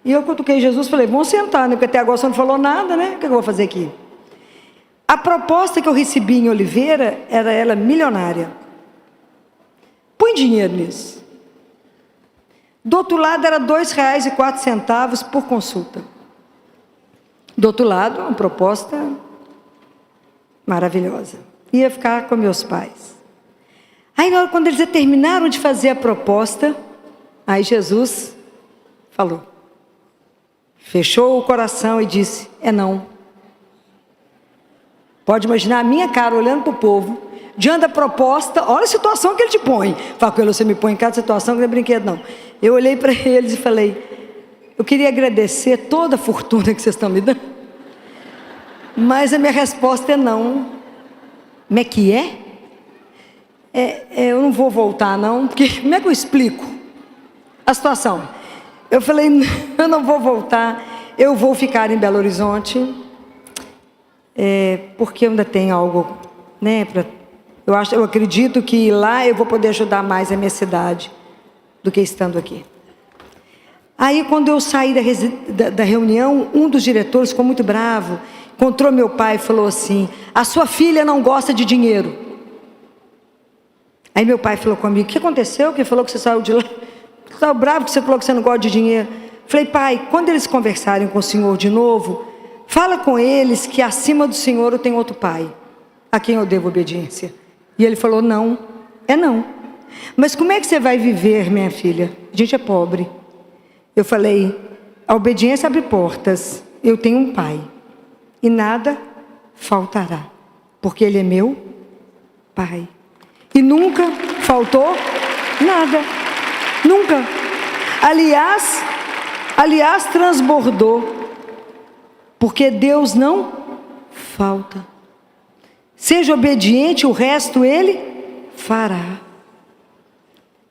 S1: E eu cutuquei Jesus e falei, vamos sentar, né? Porque até agora você não falou nada, né? O que eu vou fazer aqui? A proposta que eu recebi em Oliveira, era ela milionária. Põe dinheiro nisso. Do outro lado era R$ 2,04 por consulta. Do outro lado, uma proposta maravilhosa. Ia ficar com meus pais. Aí na hora, quando eles terminaram de fazer a proposta, aí Jesus falou. Fechou o coração e disse, é não. Pode imaginar a minha cara olhando para o povo, diante da proposta, olha a situação que ele te põe. Fala com ele, você me põe em cada situação que não é brinquedo não. Eu olhei para eles e falei, eu queria agradecer toda a fortuna que vocês estão me dando, mas a minha resposta é não. Como é que é? Eu não vou voltar não, porque como é que eu explico a situação? Eu falei, eu não vou voltar, eu vou ficar em Belo Horizonte, porque eu ainda tenho algo, né, eu acredito que lá eu vou poder ajudar mais a minha cidade do que estando aqui. Aí quando eu saí da reunião, um dos diretores ficou muito bravo, encontrou meu pai e falou assim, a sua filha não gosta de dinheiro. Aí meu pai falou comigo, o que aconteceu? Que falou que você saiu de lá? Você saiu bravo que você falou que você não gosta de dinheiro. Falei, pai, quando eles conversarem com o Senhor de novo, fala com eles que acima do Senhor eu tenho outro pai, a quem eu devo obediência. E ele falou, não, não. Mas como é que você vai viver, minha filha? A gente é pobre. Eu falei, a obediência abre portas, eu tenho um pai, e nada faltará, porque ele é meu pai. E nunca faltou nada, nunca. Aliás, transbordou, porque Deus não falta. Seja obediente, o resto Ele fará.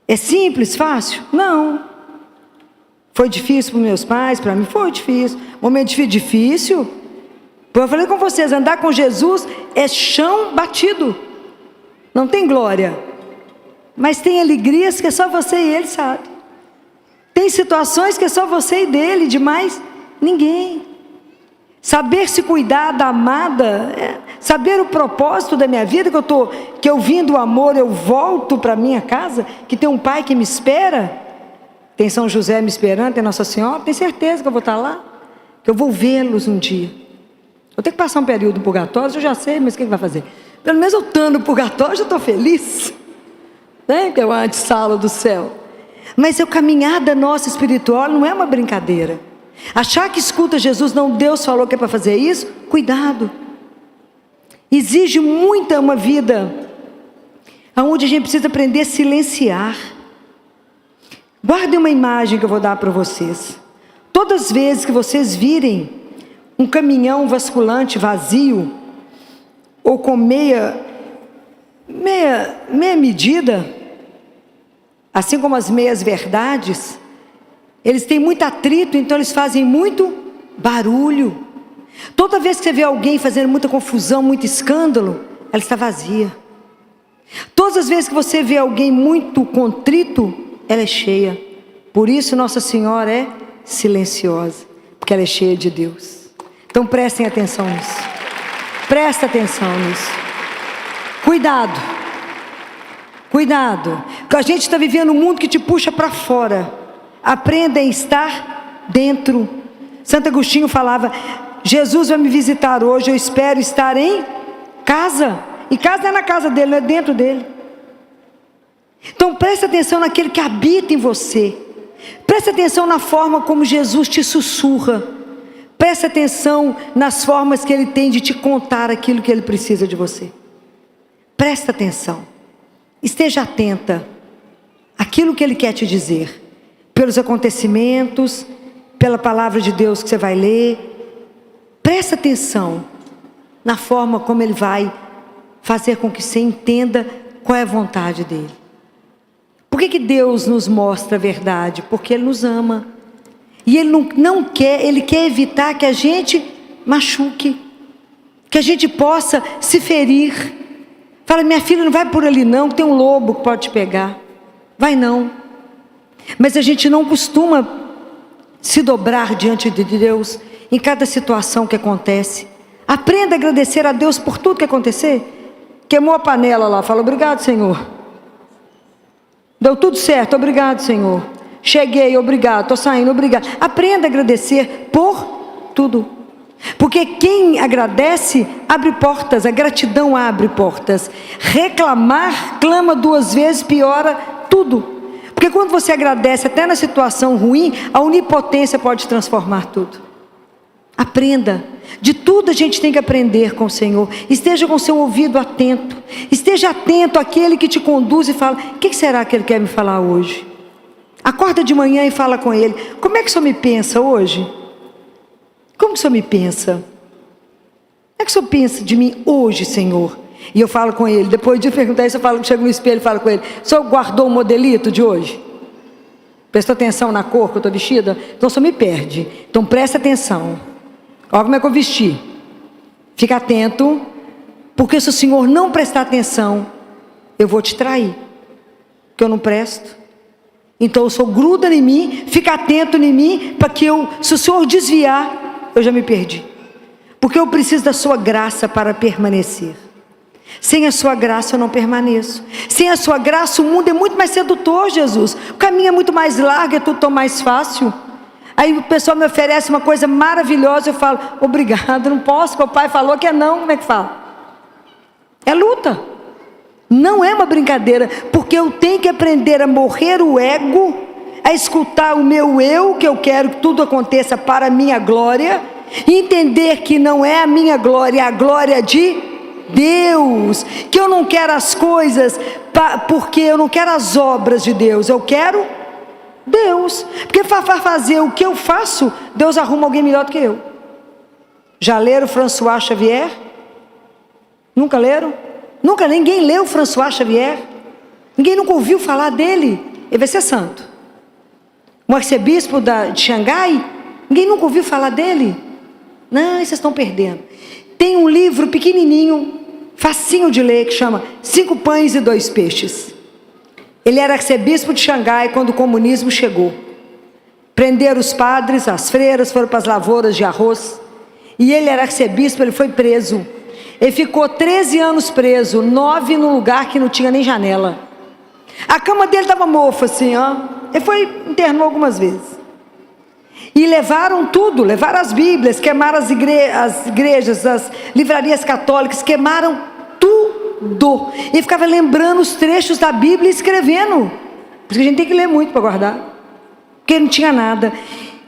S1: É simples, fácil? Não. Foi difícil para meus pais, para mim foi difícil. Momento difícil. Eu falei com vocês, andar com Jesus é chão batido. Não tem glória, mas tem alegrias que é só você e Ele sabe. Tem situações que é só você e dele, demais ninguém. Saber se cuidar da amada, saber o propósito da minha vida, que eu vim do amor, eu volto para minha casa, que tem um pai que me espera, tem São José me esperando, tem Nossa Senhora, tenho certeza que eu vou estar lá, que eu vou vê-los um dia. Eu tenho que passar um período purgatório, eu já sei, mas o que vai fazer? Pelo menos eu estando no purgatório, já estou feliz, né? Que é o antessala do céu. Mas a caminhada nossa espiritual não é uma brincadeira. Achar que escuta Jesus, não, Deus falou que é para fazer isso, cuidado. Exige uma vida onde a gente precisa aprender a silenciar. Guardem uma imagem que eu vou dar para vocês. Todas as vezes que vocês virem um caminhão vasculante vazio, ou com meia medida, assim como as meias verdades, eles têm muito atrito, então eles fazem muito barulho. Toda vez que você vê alguém fazendo muita confusão, muito escândalo, ela está vazia. Todas as vezes que você vê alguém muito contrito, ela é cheia. Por isso Nossa Senhora é silenciosa, porque ela é cheia de Deus. Então prestem atenção nisso. Presta atenção nisso. Cuidado. Cuidado. Porque a gente está vivendo um mundo que te puxa para fora. Aprenda a estar dentro. Santo Agostinho falava, Jesus vai me visitar hoje, eu espero estar em casa. E casa não é na casa dele, não é dentro dele. Então presta atenção naquele que habita em você. Presta atenção na forma como Jesus te sussurra. Presta atenção nas formas que Ele tem de te contar aquilo que Ele precisa de você. Presta atenção. Esteja atenta àquilo que Ele quer te dizer. Pelos acontecimentos, pela palavra de Deus que você vai ler. Presta atenção na forma como Ele vai fazer com que você entenda qual é a vontade dEle. Por que Deus nos mostra a verdade? Porque Ele nos ama. E Ele não quer, Ele quer evitar que a gente machuque, que a gente possa se ferir. Fala, minha filha, não vai por ali não, tem um lobo que pode te pegar. Vai não. Mas a gente não costuma se dobrar diante de Deus em cada situação que acontece. Aprenda a agradecer a Deus por tudo que acontecer. Queimou a panela lá, fala, obrigado, Senhor. Deu tudo certo, obrigado, Senhor. Cheguei, obrigado, estou saindo, obrigado. Aprenda a agradecer por tudo. Porque quem agradece, abre portas, a gratidão abre portas. Reclamar, clama 2 vezes, piora tudo. Porque quando você agradece, até na situação ruim, a onipotência pode transformar tudo. Aprenda. De tudo a gente tem que aprender com o Senhor. Esteja com o seu ouvido atento. Esteja atento àquele que te conduz e fala, o que será que Ele quer me falar hoje? Acorda de manhã e fala com ele: como é que o senhor me pensa hoje? Como que o senhor me pensa? Como é que o senhor pensa de mim hoje, Senhor? E eu falo com ele, depois de perguntar isso, eu chego no espelho e falo com ele: o senhor guardou o modelito de hoje? Prestou atenção na cor que eu estou vestida? Então o senhor me perde. Então presta atenção. Olha como é que eu vesti. Fica atento, porque se o senhor não prestar atenção, eu vou te trair, porque eu não presto. Então o senhor gruda em mim, fica atento em mim, para que se o senhor desviar, eu já me perdi. Porque eu preciso da sua graça para permanecer. Sem a sua graça eu não permaneço. Sem a sua graça o mundo é muito mais sedutor, Jesus. O caminho é muito mais largo, é tudo tão mais fácil. Aí o pessoal me oferece uma coisa maravilhosa, eu falo: obrigado, não posso, porque o pai falou que é não. Como é que fala? É luta. Não é uma brincadeira, porque eu tenho que aprender a morrer o ego, a escutar o meu eu, que eu quero que tudo aconteça para a minha glória, e entender que não é a minha glória, é a glória de Deus, que eu não quero as coisas, porque eu não quero as obras de Deus, eu quero Deus, porque para fazer o que eu faço, Deus arruma alguém melhor do que eu. Já leram François Xavier? Nunca leram? Nunca, ninguém leu François Xavier? Ninguém nunca ouviu falar dele? Ele vai ser santo. O arcebispo de Xangai? Ninguém nunca ouviu falar dele? Não, vocês estão perdendo. Tem um livro pequenininho, facinho de ler, que chama 5 Pães e 2 Peixes. Ele era arcebispo de Xangai quando o comunismo chegou. Prenderam os padres, as freiras foram para as lavouras de arroz. E ele era arcebispo, ele foi preso. Ele ficou 13 anos preso, 9 num lugar que não tinha nem janela. A cama dele estava mofa assim, ó. Ele internou algumas vezes. E levaram tudo, levaram as Bíblias, queimaram as igrejas, as livrarias católicas, queimaram tudo. E ficava lembrando os trechos da Bíblia e escrevendo. Porque a gente tem que ler muito para guardar. Porque não tinha nada.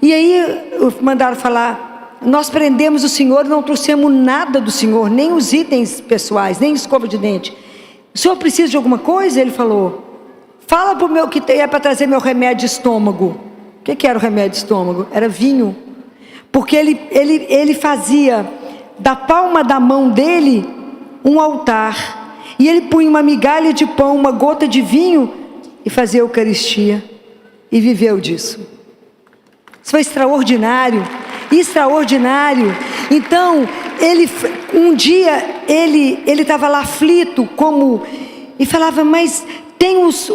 S1: E aí mandaram falar: nós prendemos o Senhor e não trouxemos nada do Senhor, nem os itens pessoais, nem escova de dente. O senhor precisa de alguma coisa? Ele falou: fala para o meu que é para trazer meu remédio de estômago. O que era o remédio de estômago? Era vinho. Porque ele fazia da palma da mão dele um altar. E ele punha uma migalha de pão, uma gota de vinho e fazia a Eucaristia. E viveu disso. Isso foi extraordinário. Extraordinário. Então, um dia ele estava lá aflito, e falava: mas tem os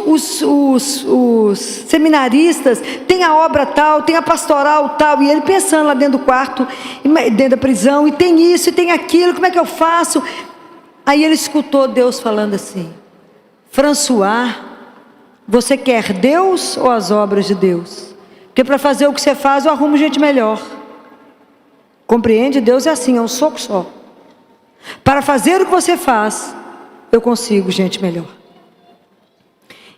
S1: seminaristas, tem a obra tal, tem a pastoral tal, e ele pensando lá dentro do quarto, dentro da prisão, e tem isso, e tem aquilo, como é que eu faço? Aí ele escutou Deus falando assim: François, você quer Deus ou as obras de Deus? Porque para fazer o que você faz, eu arrumo gente melhor. Compreende? Deus é assim, é um soco só. Para fazer o que você faz, eu consigo gente melhor.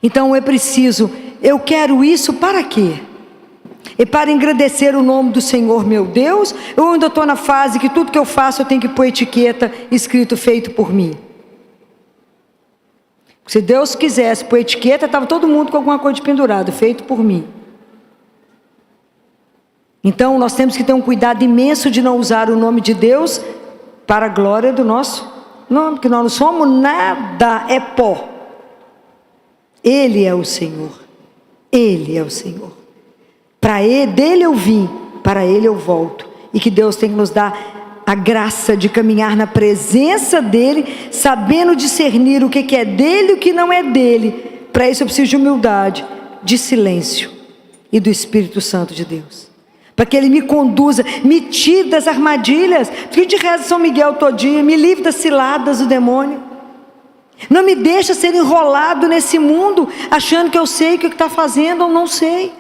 S1: Então eu quero isso para quê? E para engrandecer o nome do Senhor meu Deus? Eu ainda estou na fase que tudo que eu faço eu tenho que pôr etiqueta escrito feito por mim. Se Deus quisesse pôr etiqueta, estava todo mundo com alguma coisa de pendurado, feito por mim. Então nós temos que ter um cuidado imenso de não usar o nome de Deus para a glória do nosso nome, porque nós não somos nada, é pó. Ele é o Senhor. Ele é o Senhor. Dele eu vim, para Ele eu volto. E que Deus tem que nos dar a graça de caminhar na presença dEle, sabendo discernir o que é dEle e o que não é dEle. Para isso eu preciso de humildade, de silêncio e do Espírito Santo de Deus. Para que Ele me conduza, me tire das armadilhas. Porque a gente reza São Miguel todo dia, me livre das ciladas do demônio. Não me deixa ser enrolado nesse mundo, achando que eu sei o que está fazendo ou não sei.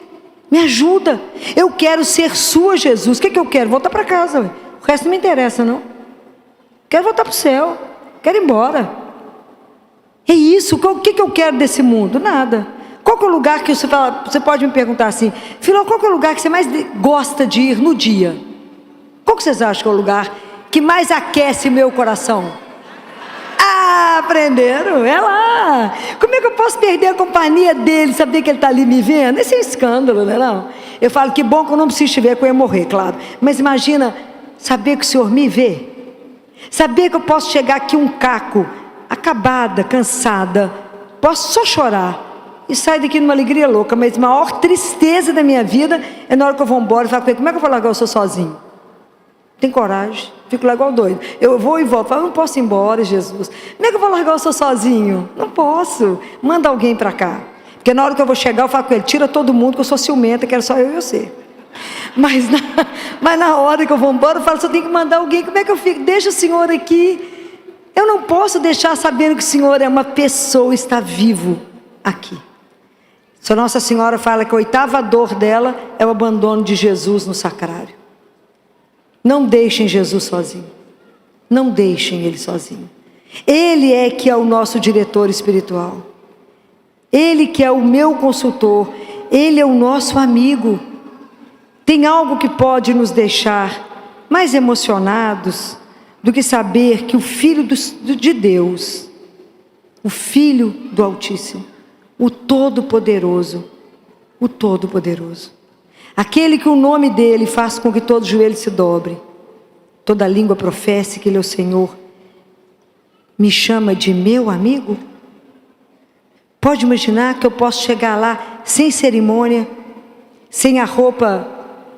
S1: Me ajuda. Eu quero ser sua, Jesus. O que eu quero? Voltar para casa. Ué. O resto não me interessa, não. Quero voltar para o céu. Quero ir embora. É isso. O que eu quero desse mundo? Nada. Qual que é o lugar que você fala? Você pode me perguntar assim: Filó, qual que é o lugar que você mais gosta de ir no dia? Qual que vocês acham que é o lugar que mais aquece meu coração? aprenderam, é lá. Como é que eu posso perder a companhia dele, saber que ele está ali me vendo? Esse é um escândalo, não é não? Eu falo, que bom que eu não preciso te ver, que eu ia morrer, claro. Mas imagina, saber que o Senhor me vê. Saber que eu posso chegar aqui um caco, acabada, cansada, posso só chorar e sair daqui numa alegria louca, mas a maior tristeza da minha vida é na hora que eu vou embora e falo, como é que eu vou largar o Senhor sozinho? Tem coragem, fico lá igual doido. Eu vou e volto, falo, não posso ir embora, Jesus. Como é que eu vou largar o Senhor sozinho? Não posso, manda alguém para cá. Porque na hora que eu vou chegar, eu falo com ele, tira todo mundo, que eu sou ciumenta, quero só eu e você. Mas na hora que eu vou embora, eu falo, só tem que mandar alguém, como é que eu fico? Deixa o Senhor aqui. Eu não posso deixar sabendo que o Senhor é uma pessoa, está vivo aqui. Se Nossa Senhora fala que a 8ª dor dela é o abandono de Jesus no sacrário. Não deixem Jesus sozinho. Não deixem Ele sozinho. Ele é que é o nosso diretor espiritual. Ele que é o meu consultor. Ele é o nosso amigo. Tem algo que pode nos deixar mais emocionados do que saber que o Filho de Deus, o Filho do Altíssimo, o Todo-Poderoso, aquele que o nome dele faz com que todo joelho se dobre, toda língua professe que ele é o Senhor, me chama de meu amigo? Pode imaginar que eu posso chegar lá sem cerimônia, sem a roupa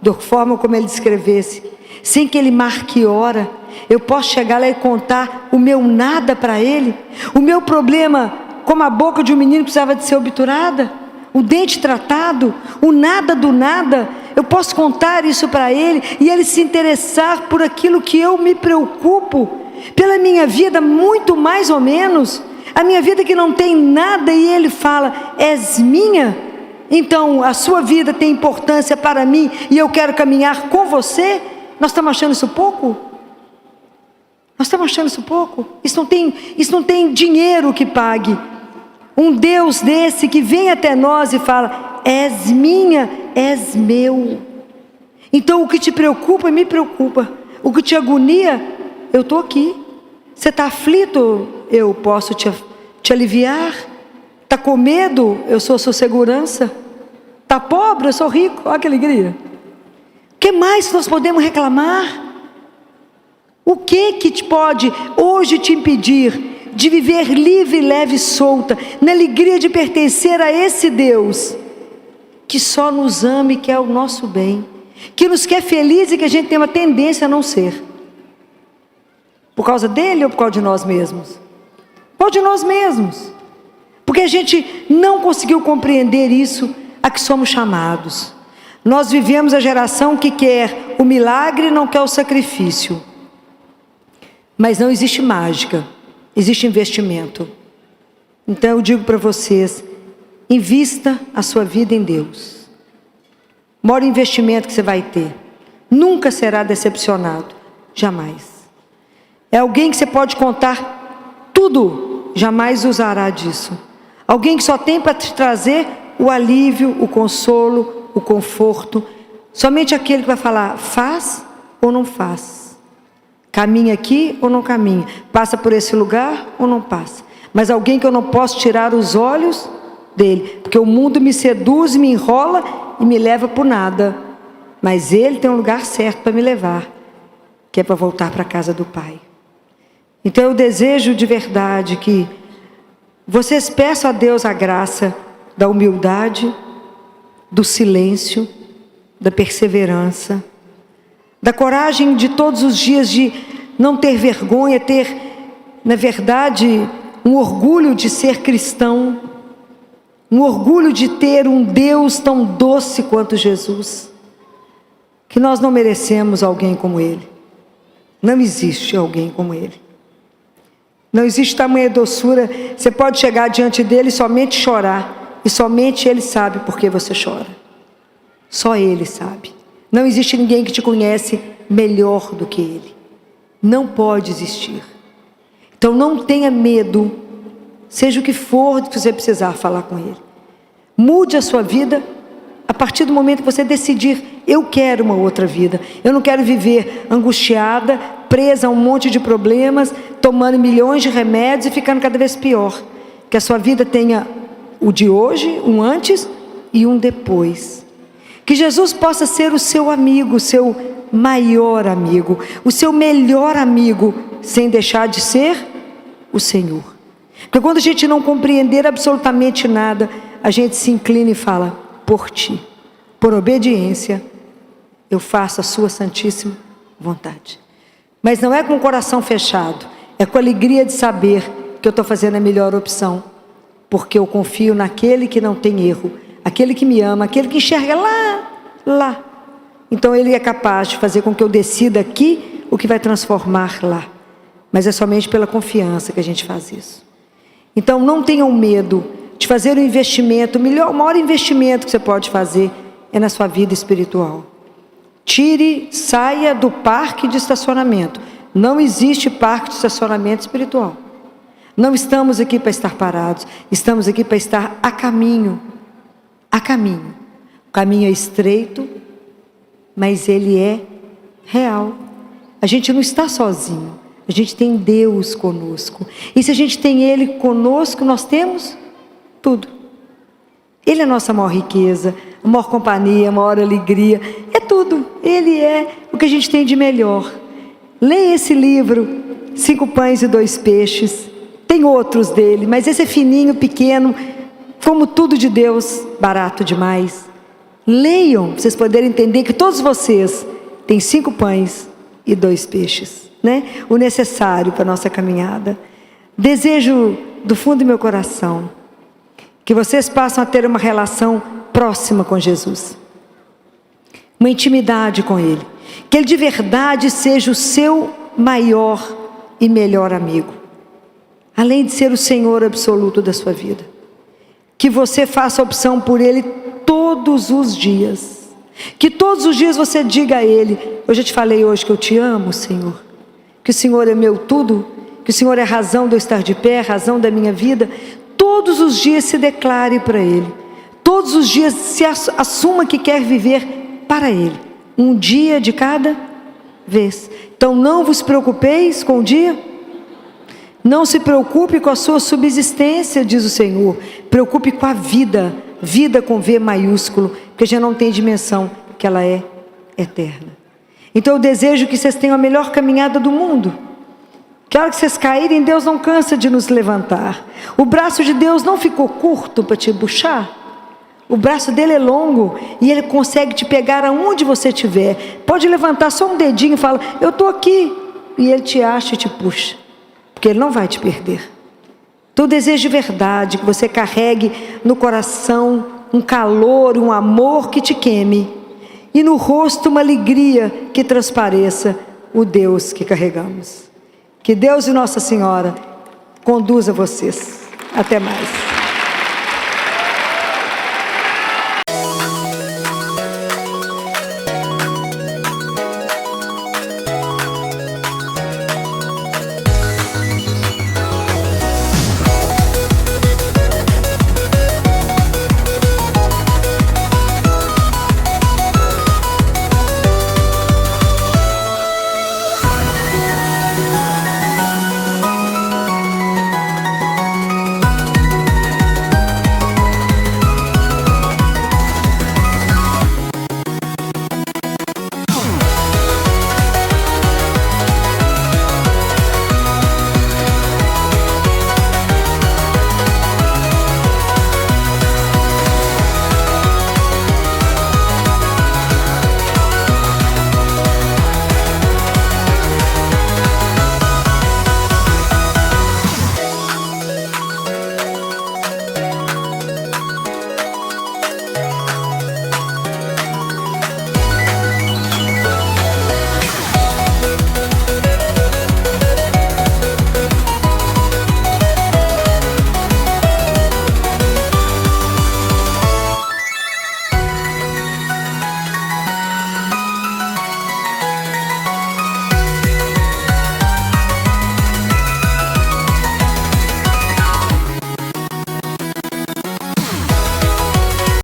S1: da forma como ele descrevesse, sem que ele marque hora. Eu posso chegar lá e contar o meu nada para ele, o meu problema, como a boca de um menino que precisava de ser obturada, o dente tratado, o nada do nada. Eu posso contar isso para ele e ele se interessar por aquilo que eu me preocupo, pela minha vida, muito mais ou menos, a minha vida que não tem nada, e ele fala, és minha. Então a sua vida tem importância para mim e eu quero caminhar com você. Nós estamos achando isso pouco? Nós estamos achando isso pouco? Isso não tem dinheiro que pague. Um Deus desse que vem até nós e fala, és minha, és meu. Então o que te preocupa, me preocupa. O que te agonia, eu estou aqui. Você está aflito, eu posso te aliviar. Está com medo? Eu sou sua segurança. Está pobre? Eu sou rico. Olha que alegria. O que mais nós podemos reclamar? O que te pode hoje te impedir de viver livre, leve e solta, na alegria de pertencer a esse Deus, que só nos ama e quer o nosso bem, que nos quer feliz e que a gente tem uma tendência a não ser? Por causa dele ou por causa de nós mesmos? Por causa de nós mesmos. Porque a gente não conseguiu compreender isso a que somos chamados. Nós vivemos a geração que quer o milagre e não quer o sacrifício. Mas não existe mágica, existe investimento. Então eu digo para vocês, invista a sua vida em Deus. O maior investimento que você vai ter, nunca será decepcionado, jamais. É alguém que você pode contar tudo, jamais usará disso. Alguém que só tem para te trazer o alívio, o consolo, o conforto. Somente aquele que vai falar, faz ou não faz. Caminha aqui ou não caminha. Passa por esse lugar ou não passa. Mas alguém que eu não posso tirar os olhos dele. Porque o mundo me seduz, me enrola e me leva por nada. Mas ele tem um lugar certo para me levar. Que é para voltar para a casa do Pai. Então eu desejo de verdade que vocês peçam a Deus a graça da humildade, do silêncio, da perseverança, da coragem de todos os dias de não ter vergonha, ter, na verdade, um orgulho de ser cristão, um orgulho de ter um Deus tão doce quanto Jesus, que nós não merecemos alguém como Ele. Não existe alguém como Ele. Não existe tamanha doçura. Você pode chegar diante dele e somente chorar, e somente ele sabe por que você chora. Só ele sabe. Não existe ninguém que te conhece melhor do que ele. Não pode existir. Então não tenha medo, seja o que for que você precisar falar com ele. Mude a sua vida a partir do momento que você decidir, eu quero uma outra vida. Eu não quero viver angustiada, presa a um monte de problemas, tomando milhões de remédios e ficando cada vez pior. Que a sua vida tenha o de hoje, um antes e um depois. Que Jesus possa ser o seu amigo, o seu maior amigo, o seu melhor amigo, sem deixar de ser o Senhor. Porque quando a gente não compreender absolutamente nada, a gente se inclina e fala: por ti, por obediência, eu faço a sua santíssima vontade. Mas não é com o coração fechado, é com a alegria de saber que eu estou fazendo a melhor opção, porque eu confio naquele que não tem erro, aquele que me ama, aquele que enxerga lá. Então Ele é capaz de fazer com que eu decida aqui o que vai transformar lá. Mas é somente pela confiança que a gente faz isso. Então não tenham medo de fazer um investimento. O maior investimento que você pode fazer é na sua vida espiritual. Saia do parque de estacionamento. Não existe parque de estacionamento espiritual. Não estamos aqui para estar parados, estamos aqui para estar a caminho. A caminho. O caminho é estreito, mas ele é real. A gente não está sozinho, a gente tem Deus conosco. E se a gente tem Ele conosco, nós temos tudo. Ele é a nossa maior riqueza, a maior companhia, a maior alegria, é tudo. Ele é o que a gente tem de melhor. Leia esse livro, 5 pães e 2 peixes. Tem outros dele, mas esse é fininho, pequeno, como tudo de Deus, barato demais. Leiam, para vocês poderem entender que todos vocês têm 5 pães e 2 peixes, né? O necessário para a nossa caminhada. Desejo do fundo do meu coração que vocês passem a ter uma relação próxima com Jesus, uma intimidade com Ele, que Ele de verdade seja o seu maior e melhor amigo, além de ser o Senhor absoluto da sua vida. Que você faça a opção por Ele todos os dias, que todos os dias você diga a Ele: eu já te falei hoje que eu te amo, Senhor, que o Senhor é meu tudo, que o Senhor é a razão de eu estar de pé, a razão da minha vida. Todos os dias se declare para Ele, todos os dias se assuma que quer viver para Ele, um dia de cada vez. Então não vos preocupeis com o dia, não se preocupe com a sua subsistência, diz o Senhor. Preocupe com a vida, vida com V maiúsculo, porque já não tem dimensão, que ela é eterna. Então eu desejo que vocês tenham a melhor caminhada do mundo. Que a hora que vocês caírem, Deus não cansa de nos levantar. O braço de Deus não ficou curto para te puxar. O braço dele é longo e ele consegue te pegar aonde você estiver. Pode levantar só um dedinho e falar: eu estou aqui. E ele te acha e te puxa, porque ele não vai te perder. Então eu desejo de verdade que você carregue no coração um calor, um amor que te queime, e no rosto uma alegria que transpareça o Deus que carregamos. Que Deus e Nossa Senhora conduza vocês. Até mais.